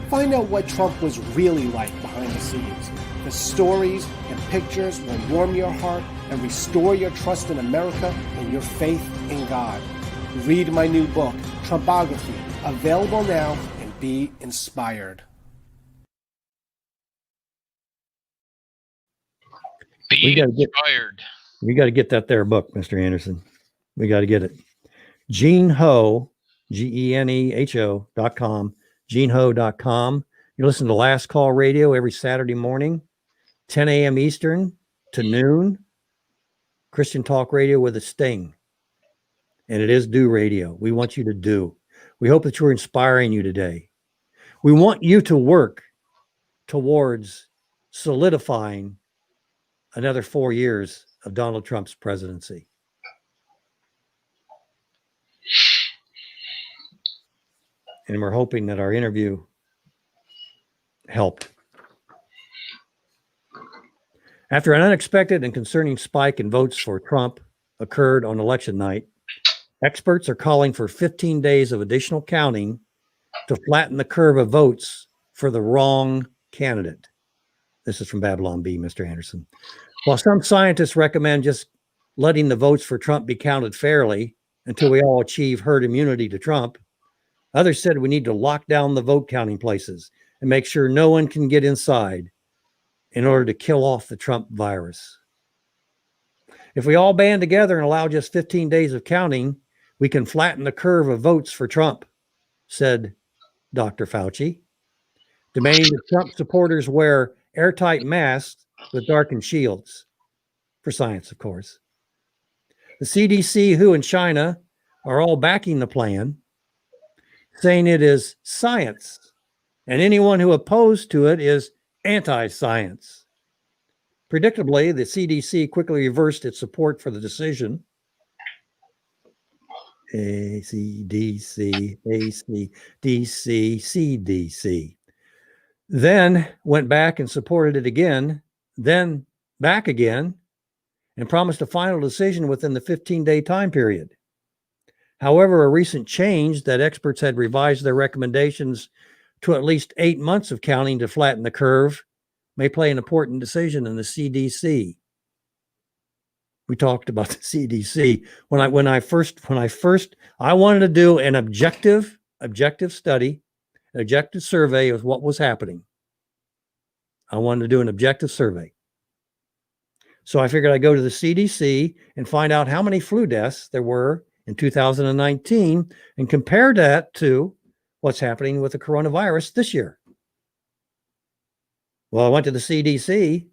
Find out what Trump was really like behind the scenes. The stories and pictures will warm your heart and restore your trust in America and your faith in God. Read my new book, Trumpography, available now, and be inspired. Be inspired. We got to get that there book, Mr. Anderson. We got to get it. Gene Ho, GeneHO.com, GeneHo.com. You listen to Last Call Radio every Saturday morning, 10 a.m. Eastern to noon. Christian Talk Radio with a sting. And it is Do Radio. We want you to do. We hope that we're inspiring you today. We want you to work towards solidifying another 4 years of Donald Trump's presidency. And we're hoping that our interview helped. After an unexpected and concerning spike in votes for Trump occurred on election night, experts are calling for 15 days of additional counting to flatten the curve of votes for the wrong candidate. This is from Babylon B, Mr. Anderson. While some scientists recommend just letting the votes for Trump be counted fairly until we all achieve herd immunity to Trump, others said we need to lock down the vote counting places and make sure no one can get inside in order to kill off the Trump virus. If we all band together and allow just 15 days of counting, we can flatten the curve of votes for Trump, said Dr. Fauci, demanding that Trump supporters wear airtight masks with darkened shields, for science, of course. The CDC, WHO, and China are all backing the plan, saying it is science, and anyone who opposed to it is anti-science. Predictably, the CDC quickly reversed its support for the decision. ACDC, CDC. Then went back and supported it again, then back again, and promised a final decision within the 15-day time period. However, a recent change that experts had revised their recommendations to at least 8 months of counting to flatten the curve may play an important decision in the CDC. We talked about the CDC when I wanted to do an objective study, an objective survey of what was happening. I wanted to do an objective survey. So I figured I'd go to the CDC and find out how many flu deaths there were in 2019 and compare that to what's happening with the coronavirus this year. Well, I went to the CDC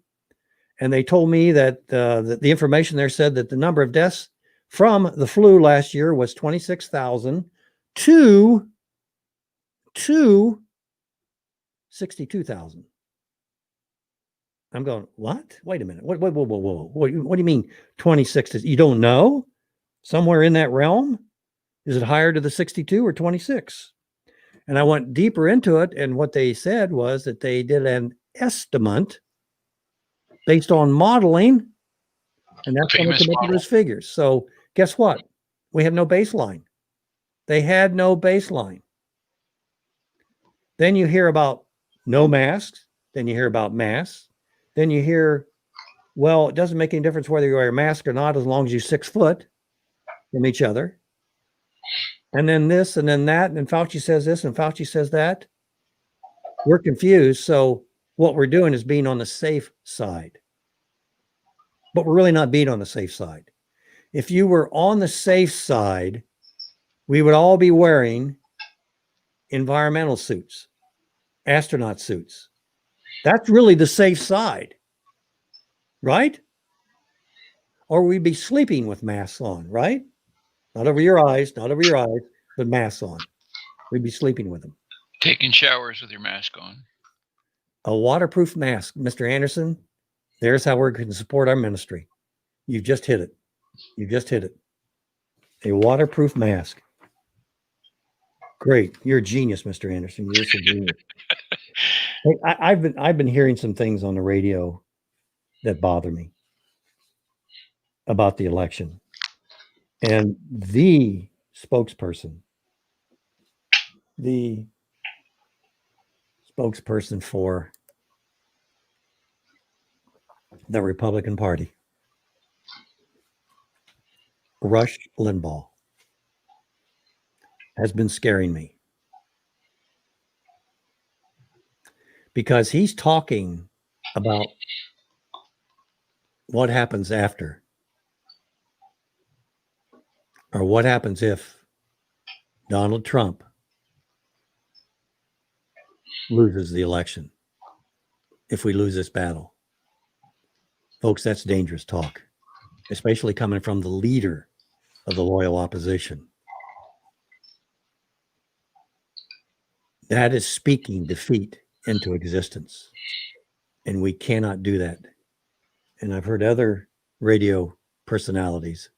and they told me that the information there said that the number of deaths from the flu last year was 26,000 to 62,000. I'm going, what? Wait a minute. Whoa. What do you mean 26? You don't know? Somewhere in that realm? Is it higher to the 62 or 26? And I went deeper into it. And what they said was that they did an estimate based on modeling. And that's when they came up with those figures. So guess what? We have no baseline. They had no baseline. Then you hear about no masks. Then you hear about masks. Then you hear, well, it doesn't make any difference whether you wear a mask or not as long as you're 6 foot from each other. And then this and then that. And then Fauci says this and Fauci says that. We're confused. So what we're doing is being on the safe side. But we're really not being on the safe side. If you were on the safe side, we would all be wearing environmental suits, astronaut suits. That's really the safe side, right? Or we'd be sleeping with masks on, right? Not over your eyes, but masks on. We'd be sleeping with them. Taking showers with your mask on. A waterproof mask, Mr. Anderson. There's how we're going to support our ministry. You've just hit it. A waterproof mask. Great. You're a genius, Mr. Anderson. You're a genius. Hey, I've been hearing some things on the radio that bother me about the election. And the spokesperson for the Republican Party, Rush Limbaugh, has been scaring me. Because he's talking about what happens after, or what happens if Donald Trump loses the election, if we lose this battle. Folks, that's dangerous talk, especially coming from the leader of the loyal opposition. That is speaking defeat into existence. And we cannot do that. And I've heard other radio personalities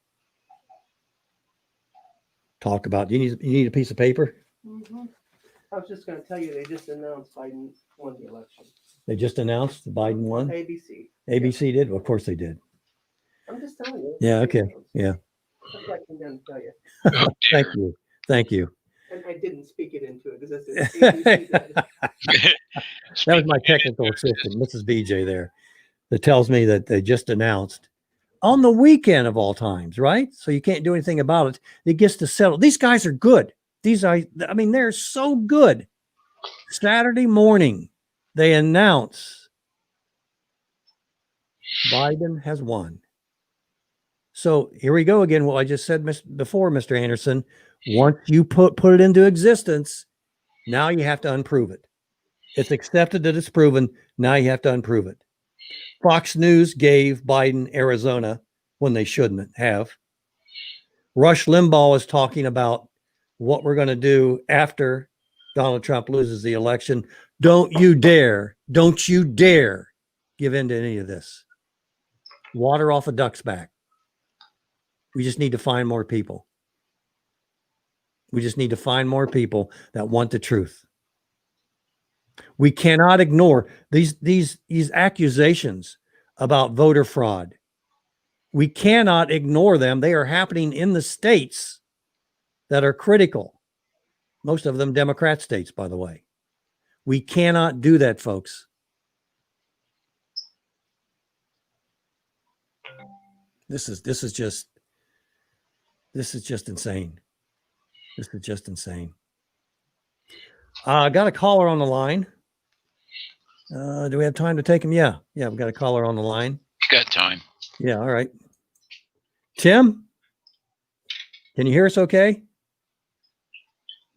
talk about, you need a piece of paper? Mm-hmm. I was just going to tell you, they just announced Biden won the election. They just announced Biden won? ABC. ABC did? Well, of course they did. I'm just telling you. Yeah, okay. Yeah. That's what I can then tell you. Thank you. And I didn't speak it into existence. ABC did. That was my technical assistant, Mrs. BJ there, that tells me that they just announced on the weekend of all times, right? So you can't do anything about it. It gets to settle. These guys are good. They're so good. Saturday morning, they announce Biden has won. So here we go again. What I just said before, Mr. Anderson, once you put it into existence, now you have to unprove it. It's accepted that it's proven. Now you have to unprove it. Fox News gave Biden Arizona when they shouldn't have. Rush Limbaugh is talking about what we're going to do after Donald Trump loses the election. Don't you dare give in to any of this. Water off a duck's back. We just need to find more people. We just need to find more people that want the truth. We cannot ignore these accusations about voter fraud. We cannot ignore them. They are happening in the states that are critical. Most of them Democrat states, by the way. We cannot do that, folks. This is just insane. This is just insane. I got a caller on the line. Do we have time to take him? Yeah, we've got a caller on the line. Got time. Yeah, all right. Tim, can you hear us okay?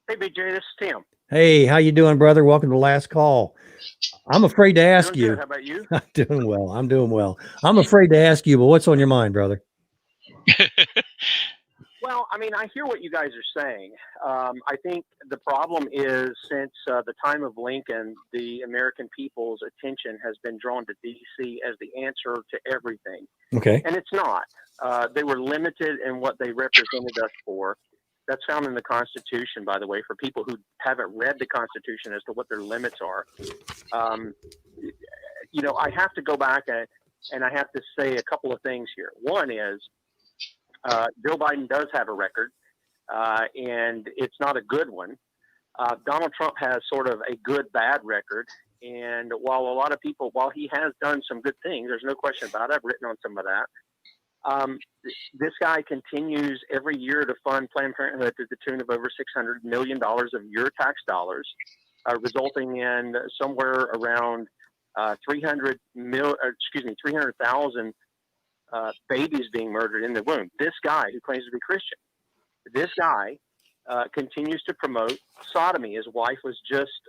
Hey, BJ, this is Tim. Hey, how you doing, brother? Welcome to Last Call. I'm afraid to ask Doing you. good. How about you? I'm doing well. I'm afraid to ask you, but what's on your mind, brother? Well, I mean, I hear what you guys are saying. I think the problem is since the time of Lincoln, the American people's attention has been drawn to D.C. as the answer to everything. Okay. And it's not. They were limited in what they represented us for. That's found in the Constitution, by the way, for people who haven't read the Constitution as to what their limits are. I have to go back and I have to say a couple of things here. One is Joe Biden does have a record, and it's not a good one. Donald Trump has sort of a good, bad record. And while he has done some good things, there's no question about it. I've written on some of that. This guy continues every year to fund Planned Parenthood to the tune of over $600 million of your tax dollars, resulting in somewhere around 300,000 babies being murdered in the womb. This guy who claims to be Christian, this guy continues to promote sodomy. His wife was just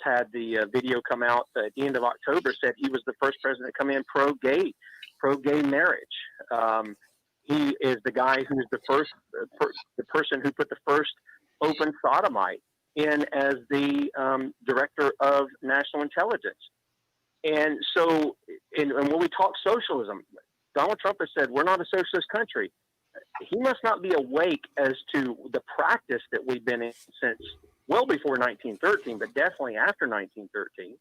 had the video come out at the end of October, said he was the first president to come in pro-gay marriage. He is the guy who's the person who put the first open sodomite in as the director of national intelligence. And so, and when we talk socialism, Donald Trump has said, we're not a socialist country. He must not be awake as to the practice that we've been in since well before 1913, but definitely after 1913.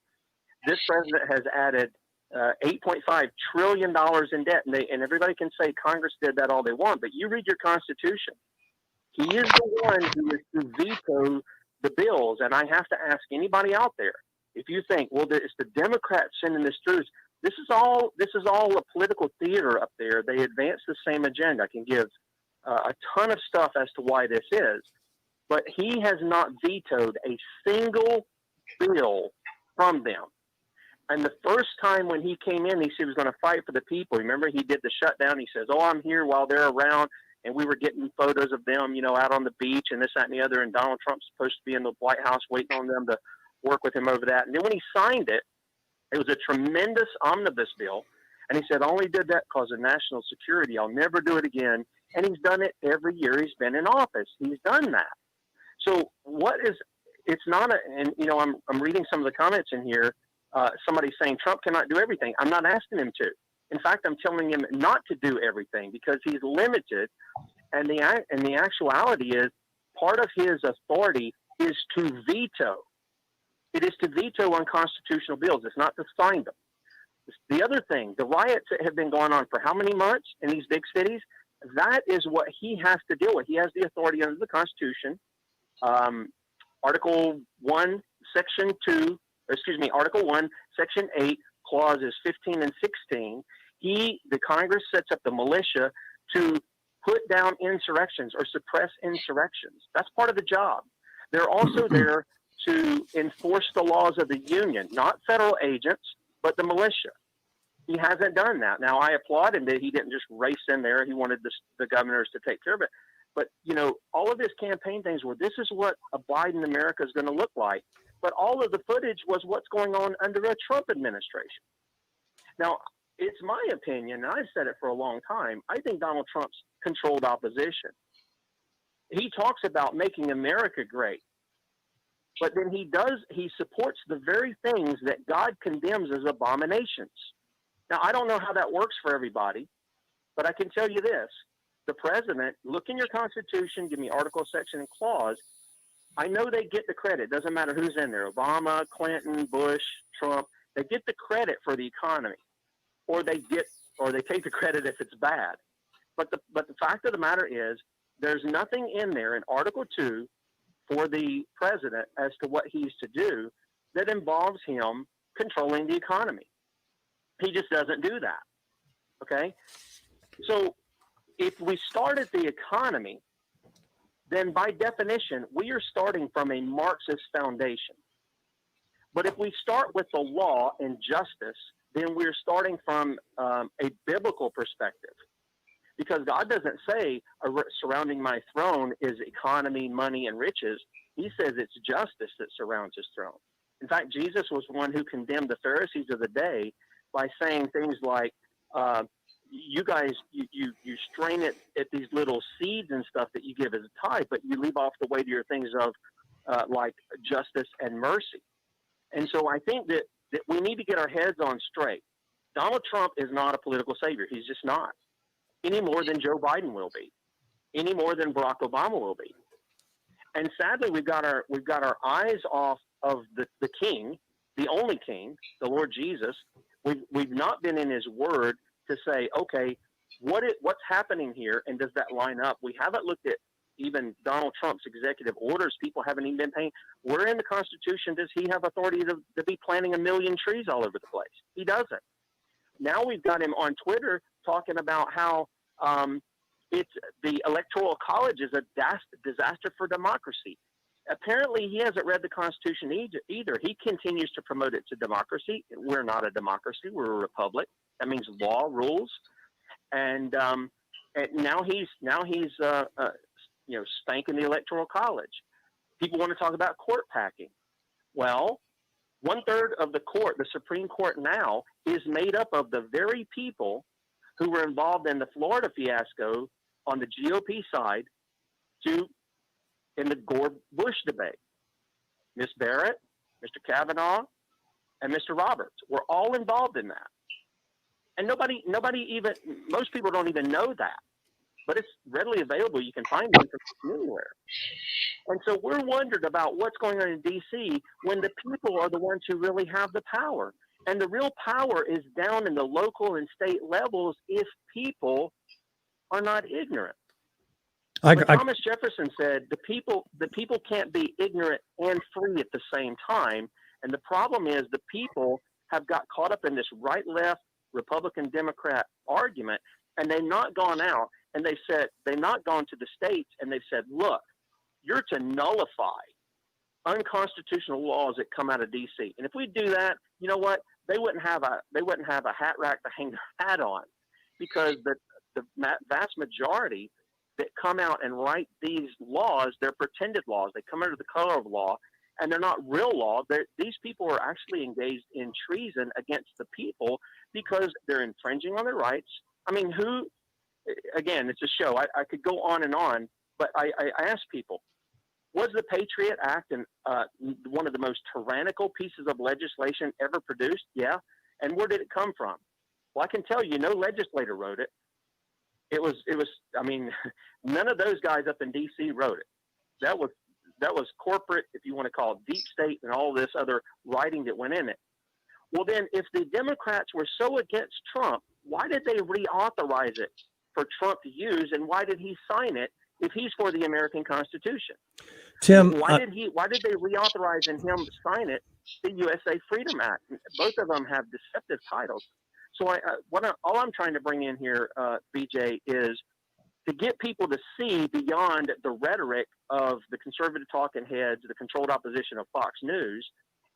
This president has added $8.5 trillion in debt. And everybody can say Congress did that all they want, but you read your Constitution. He is the one who is to veto the bills. And I have to ask anybody out there, if you think, well, it's the Democrats sending this through, this is all a political theater up there. They advance the same agenda. I can give a ton of stuff as to why this is, but he has not vetoed a single bill from them. And the first time when he came in, he said he was going to fight for the people. Remember, he did the shutdown. He says, I'm here while they're around. And we were getting photos of them, out on the beach and this, that, and the other. And Donald Trump's supposed to be in the White House waiting on them to work with him over that. And then when he signed it, it was a tremendous omnibus bill. And he said, I only did that because of national security. I'll never do it again. And he's done it every year he's been in office. He's done that. So it's not I'm reading some of the comments in here. Somebody saying Trump cannot do everything. I'm not asking him to. In fact, I'm telling him not to do everything because he's limited. And the actuality is part of his authority is to veto. It is to veto unconstitutional bills. It's not to sign them. The other thing, the riots that have been going on for how many months in these big cities, that is what he has to deal with. He has the authority under the Constitution. Article 1, Section 8, clauses 15 and 16. The Congress sets up the militia to put down insurrections or suppress insurrections. That's part of the job. They're also there to enforce the laws of the Union, not federal agents, but the militia. He hasn't done that. Now, I applaud him that he didn't just race in there. He wanted the governors to take care of it. But, all of his campaign things were, this is what a Biden America is going to look like. But all of the footage was what's going on under a Trump administration. Now, it's my opinion, and I've said it for a long time, I think Donald Trump's controlled opposition. He talks about making America great. But then he supports the very things that God condemns as abominations. Now, I don't know how that works for everybody, but I can tell you this. The president, look in your Constitution, give me article, section, and clause. I know they get the credit. Doesn't matter who's in there. Obama, Clinton, Bush, Trump. They get the credit for the economy. Or they take the credit if it's bad. But the fact of the matter is, There's nothing in there in Article 2 for the president as to what he's to do that involves him controlling the economy. He just doesn't do that. Okay? So if we start at the economy, then by definition, we are starting from a Marxist foundation. But if we start with the law and justice, then we're starting from a biblical perspective. Because God doesn't say surrounding my throne is economy, money, and riches. He says it's justice that surrounds his throne. In fact, Jesus was one who condemned the Pharisees of the day by saying things like, you guys, you strain it at these little seeds and stuff that you give as a tithe, but you leave off the weightier things of like justice and mercy. And so I think that we need to get our heads on straight. Donald Trump is not a political savior. He's just not. Any more than Joe Biden will be, any more than Barack Obama will be. And sadly, we've got our eyes off of the king, the only king, the Lord Jesus. We've not been in his word to say, okay, what's happening here, and does that line up? We haven't looked at even Donald Trump's executive orders. People haven't even been paying. Where in the Constitution does he have authority to be planting 1 million trees all over the place? He doesn't. Now we've got him on Twitter talking about how it's the Electoral College is a disaster for democracy. Apparently, he hasn't read the Constitution either. He continues to promote it to democracy. We're not a democracy. We're a republic. That means law rules. And now he's spanking the Electoral College. People want to talk about court packing. Well, 1/3 of the court, the Supreme Court now, is made up of the very people who were involved in the Florida fiasco on the GOP side in the Gore-Bush debate. Ms. Barrett, Mr. Kavanaugh, and Mr. Roberts were all involved in that. And most people don't even know that. But it's readily available. You can find it anywhere. And so we're wondering about what's going on in D.C. when the people are the ones who really have the power. And the real power is down in the local and state levels if people are not ignorant. Thomas Jefferson said the people can't be ignorant and free at the same time. And the problem is the people have got caught up in this right-left Republican Democrat argument, and they've not gone out and they've not gone to the states and they've said, look, you're to nullify unconstitutional laws that come out of D.C. And if we do that, you know what? They wouldn't have a hat rack to hang their hat on, because the vast majority that come out and write these laws, they're pretended laws. They come under the color of law, and they're not real law. These people are actually engaged in treason against the people because they're infringing on their rights. I mean, again, it's a show. I could go on and on, but I ask people, was the Patriot Act one of the most tyrannical pieces of legislation ever produced? Yeah. And where did it come from? Well, I can tell you, no legislator wrote it. It was. I mean, none of those guys up in D.C. wrote it. That was corporate, if you want to call it deep state, and all this other writing that went in it. Well, then, if the Democrats were so against Trump, why did they reauthorize it for Trump to use, and why did he sign it if he's for the American Constitution? Tim, why did they reauthorize and him sign it, the USA Freedom Act? Both of them have deceptive titles. So all I'm trying to bring in here, BJ, is to get people to see beyond the rhetoric of the conservative talking heads, the controlled opposition of Fox News,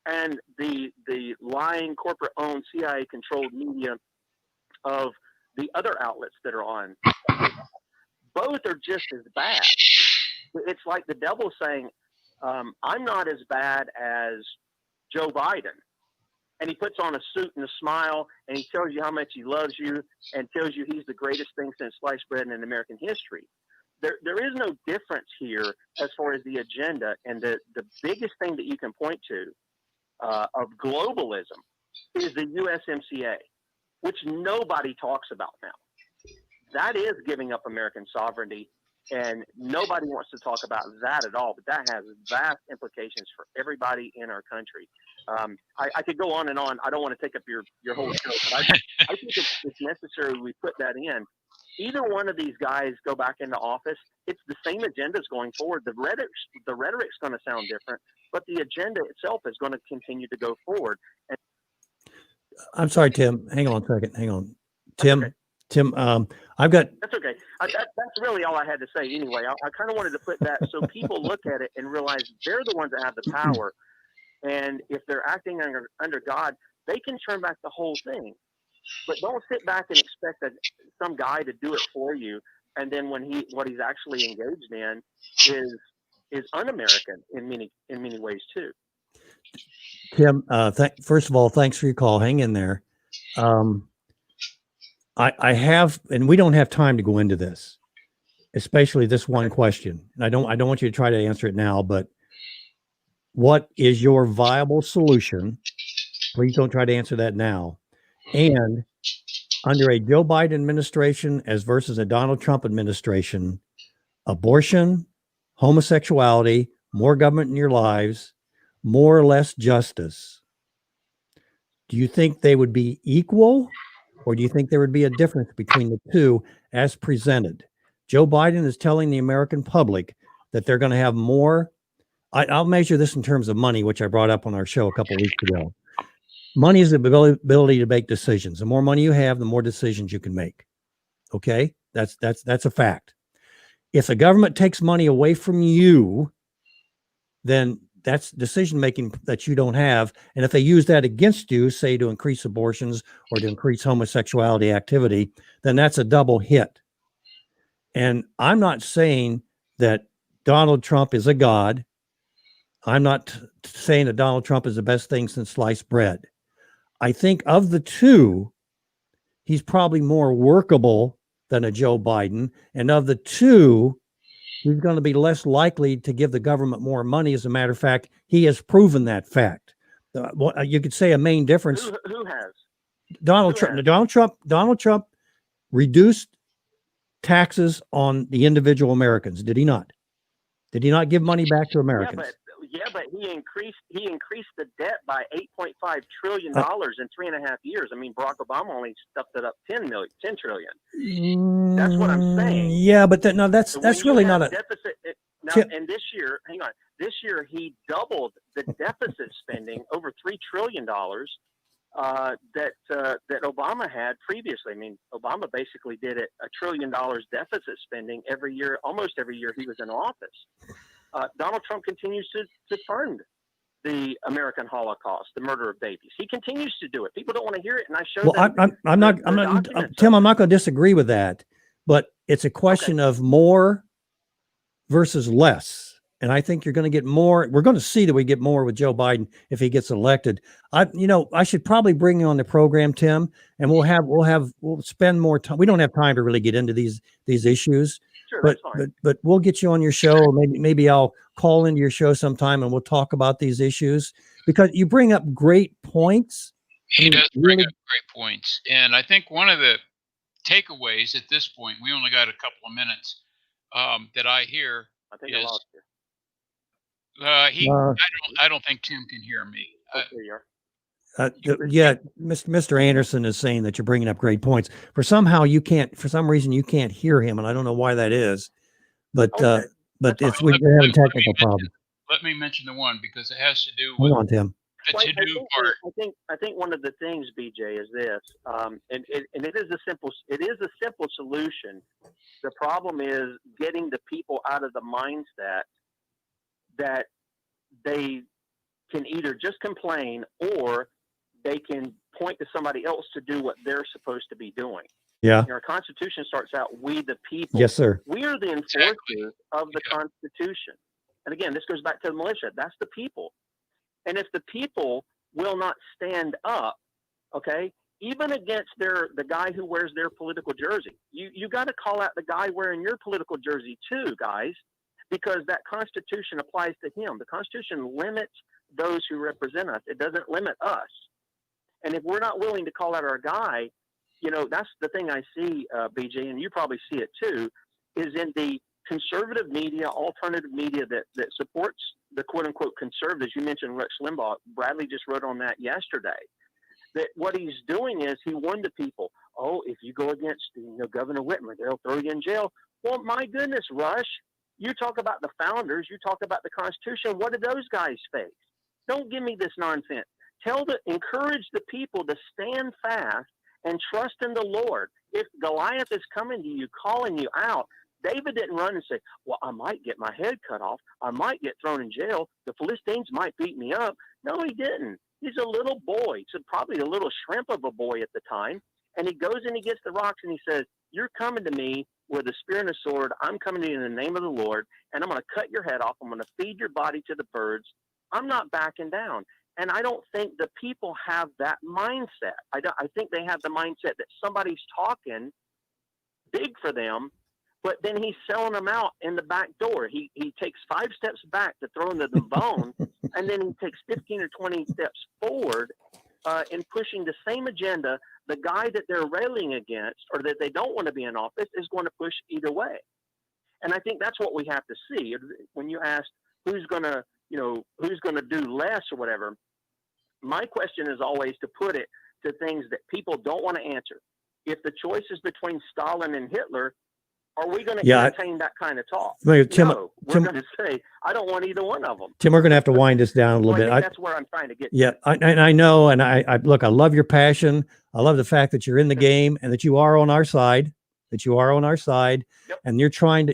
and the lying corporate-owned CIA-controlled media of the other outlets that are on. Both are just as bad. It's like the devil saying, I'm not as bad as Joe Biden. And he puts on a suit and a smile, and he tells you how much he loves you and tells you he's the greatest thing since sliced bread in American history. There is no difference here as far as the agenda. And the biggest thing that you can point to of globalism is the USMCA, which nobody talks about now. That is giving up American sovereignty, and nobody wants to talk about that at all. But that has vast implications for everybody in our country. I could go on and on. I don't want to take up your whole show, but I think it's necessary we put that in. either one of these guys go back into office, it's the same agendas going forward. The rhetoric's going to sound different, but the agenda itself is going to continue to go forward. And I'm sorry, Tim. Hang on a second. Hang on, Tim. Okay. Tim, I've got. That's okay. That's really all I had to say anyway. I kind of wanted to put that so people look at it and realize they're the ones that have the power. And if they're acting under God, they can turn back the whole thing. But don't sit back and expect some guy to do it for you. And then what he's actually engaged in is un-American in many ways too. Tim, first of all, thanks for your call. Hang in there. I have, and we don't have time to go into this, especially this one question. And I don't want you to try to answer it now, but what is your viable solution? Please don't try to answer that now. And under a Joe Biden administration as versus a Donald Trump administration, abortion, homosexuality, more government in your lives, more or less justice. Do you think they would be equal, or do you think there would be a difference between the two as presented? Joe Biden is telling the American public that they're going to have more. I'll measure this in terms of money, which I brought up on our show a couple of weeks ago. Money is the ability to make decisions. The more money you have, the more decisions you can make. Okay, that's a fact. If the government takes money away from you, then that's decision making that you don't have. And if they use that against you, say to increase abortions or to increase homosexuality activity, then that's a double hit. And I'm not saying that Donald Trump is a god. I'm not saying that Donald Trump is the best thing since sliced bread. I think of the two, he's probably more workable than a Joe Biden. And of the two, he's going to be less likely to give the government more money. As a matter of fact, he has proven that fact. You could say a main difference. Who has? Donald Trump reduced taxes on the individual Americans. Did he not? Did he not give money back to Americans? Yeah, but he increased the debt by $8.5 trillion in 3.5 years. I mean, Barack Obama only stuffed it up $10 trillion. That's what I'm saying. Yeah, but that's really not a deficit. And this year, hang on. This year he doubled the deficit spending over $3 trillion that Obama had previously. I mean, Obama basically did it $1 trillion deficit spending every year, almost every year he was in office. Donald Trump continues to fund the American Holocaust, the murder of babies. He continues to do it. People don't want to hear it, and I show them. I'm not, Tim. I'm not going to disagree with that, but it's a question of more versus less. And I think you're going to get more. We're going to see that we get more with Joe Biden if he gets elected. I should probably bring you on the program, Tim, and we'll spend more time. We don't have time to really get into these issues. Sure, but we'll get you on your show, or maybe I'll call into your show sometime and we'll talk about these issues, because you bring up great points. He does bring up great points. And I think one of the takeaways at this point, we only got a couple of minutes, that I hear is, I don't think Tim can hear me. Yeah, Mr. Anderson is saying that you're bringing up great points. For some reason you can't hear him, and I don't know why that is. But we're having technical problems. Let me mention the one, because it has to do with Tim. the to-do part. I think one of the things, BJ, is this, and it is a simple solution. The problem is getting the people out of the mindset that they can either just complain or they can point to somebody else to do what they're supposed to be doing. Yeah. Our Constitution starts out, we the people. Yes, sir. We are the enforcers of the Constitution. And again, this goes back to the militia. That's the people. And if the people will not stand up, okay, even against the guy who wears their political jersey, you got to call out the guy wearing your political jersey too, guys, because that Constitution applies to him. The Constitution limits those who represent us. It doesn't limit us. And if we're not willing to call out our guy, that's the thing I see, BJ, and you probably see it too, is in the conservative media, alternative media that supports the quote-unquote conservatives. You mentioned Rush Limbaugh. Bradley just wrote on that yesterday. that what he's doing is he warned the people, oh, if you go against Governor Whitmer, they'll throw you in jail. Well, my goodness, Rush, you talk about the founders, you talk about the Constitution. What did those guys face? Don't give me this nonsense. Encourage the people to stand fast and trust in the Lord. If Goliath is coming to you, calling you out, David didn't run and say, well, I might get my head cut off. I might get thrown in jail. The Philistines might beat me up. No, he didn't. He's a little boy. So probably a little shrimp of a boy at the time. And he goes and he gets the rocks and he says, you're coming to me with a spear and a sword. I'm coming to you in the name of the Lord. And I'm going to cut your head off. I'm going to feed your body to the birds. I'm not backing down. And I don't think the people have that mindset. I think they have the mindset that somebody's talking big for them, but then he's selling them out in the back door. He takes 5 steps back to throw into the bone, and then he takes 15 or 20 steps forward in pushing the same agenda. The guy that they're railing against or that they don't want to be in office is going to push either way. And I think that's what we have to see. When you ask who's going to do less or whatever, my question is always to put it to things that people don't want to answer. If the choice is between Stalin and Hitler, are we going to entertain that kind of talk? Tim, no, we're going to say, I don't want either one of them. Tim, we're going to have to wind this down a little bit. That's where I'm trying to get. Yeah, I know. And I look, I love your passion. I love the fact that you're in the game and that you are on our side, Yep. and you're trying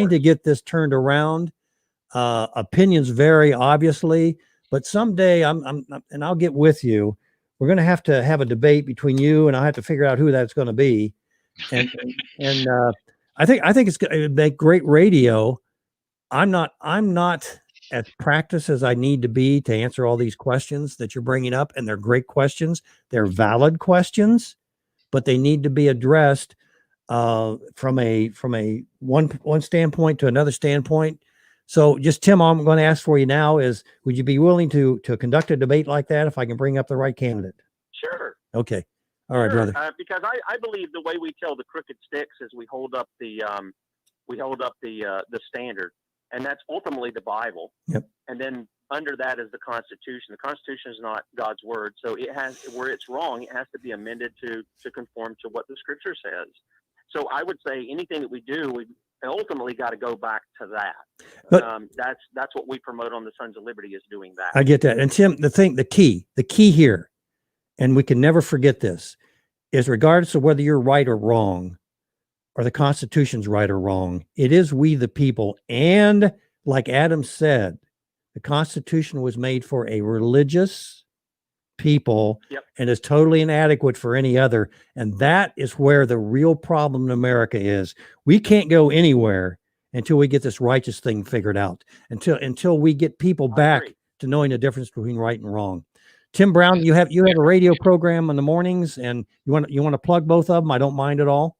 to get this turned around. Opinions vary, obviously, but someday and I'll get with you. We're going to have a debate between you, and I'll have to figure out who that's going to be. And I think it's going to make great radio. I'm not as practiced as I need to be to answer all these questions that you're bringing up, and they're great questions. They're valid questions, but they need to be addressed from a one standpoint to another standpoint. So just, Tim, all I'm going to ask for you now is, would you be willing to conduct a debate like that if I can bring up the right candidate? Sure. Okay. All right, brother. Because I believe the way we tell the crooked sticks is we hold up the standard, and that's ultimately the Bible. Yep. And then under that is the Constitution. The Constitution is not God's word, so it has, where it's wrong, it has to be amended to conform to what the Scripture says. So I would say anything that we do, we ultimately got to go back to that. But that's what we promote on the Sons of Liberty, is doing that. I get that. And Tim, the key here, and we can never forget this, is regardless of whether you're right or wrong, or the Constitution's right or wrong, it is we the people. And like Adam said, the Constitution was made for a religious people, yep, and is totally inadequate for any other. And that is where the real problem in America is. We can't go anywhere until we get this righteous thing figured out, until we get people back to knowing the difference between right and wrong. Tim Brown, you have a radio program in the mornings, and you want to plug both of them. I don't mind at all.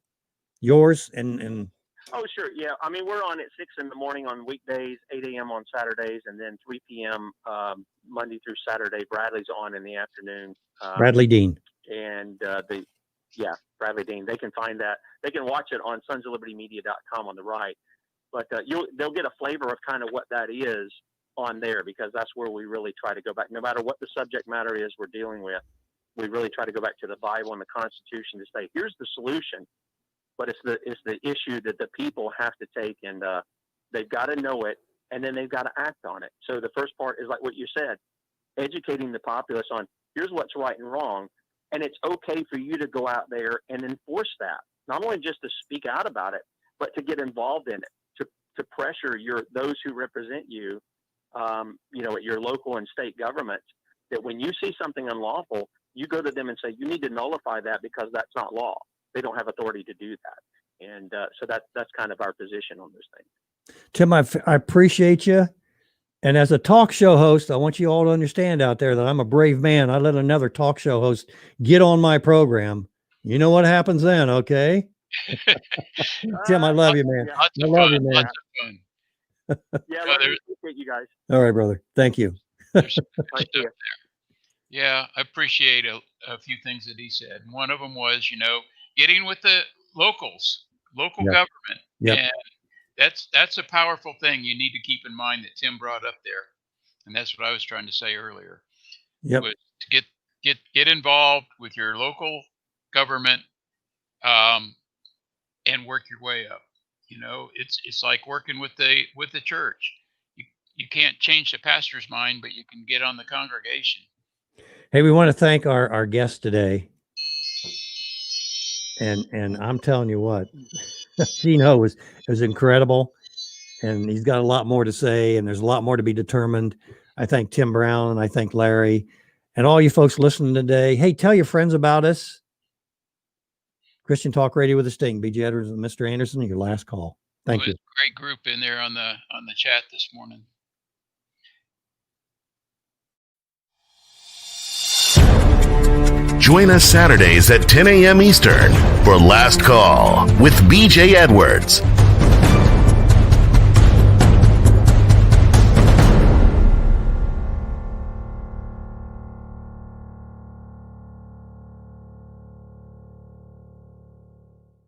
Yours and Oh, sure. Yeah. I mean, we're on at 6 in the morning on weekdays, 8 a.m. on Saturdays, and then 3 p.m. Monday through Saturday. Bradley's on in the afternoon. Bradley Dean. And Bradley Dean. They can find that. They can watch it on sonsoflibertymedia.com on the right. But they'll get a flavor of kind of what that is on there, because that's where we really try to go back. No matter what the subject matter is we're dealing with, we really try to go back to the Bible and the Constitution to say, here's the solution. But it's the issue that the people have to take, and they've got to know it, and then they've got to act on it. So the first part is like what you said, educating the populace on here's what's right and wrong, and it's okay for you to go out there and enforce that. Not only just to speak out about it, but to get involved in it, to pressure those who represent you, at your local and state governments, that when you see something unlawful, you go to them and say, you need to nullify that because that's not law. They don't have authority to do that. And so that's kind of our position on this thing. Tim, I appreciate you. And as a talk show host, I want you all to understand out there that I'm a brave man. I let another talk show host get on my program. You know what happens then, okay? Tim, I love you, man. I love you, man. Lots of fun. Yeah, I appreciate you guys. All right, brother. Thank you. There's some good stuff there. Yeah, I appreciate a few things that he said. One of them was, getting with the local government. Yep. And that's a powerful thing you need to keep in mind that Tim brought up there. And that's what I was trying to say earlier. Yep. Was to get involved with your local government, and work your way up. You know, it's like working with the church. You can't change the pastor's mind, but you can get on the congregation. Hey, we want to thank our guest today. And I'm telling you what, Gene Ho was incredible, and he's got a lot more to say, and there's a lot more to be determined. I thank Tim Brown, and I thank Larry, and all you folks listening today. Hey, tell your friends about us. Christian Talk Radio with a Sting. B.J. Edwards and Mr. Anderson, your last call. Thank you. Great group in there on the chat this morning. Join us Saturdays at 10 a.m. Eastern for Last Call with B.J. Edwards.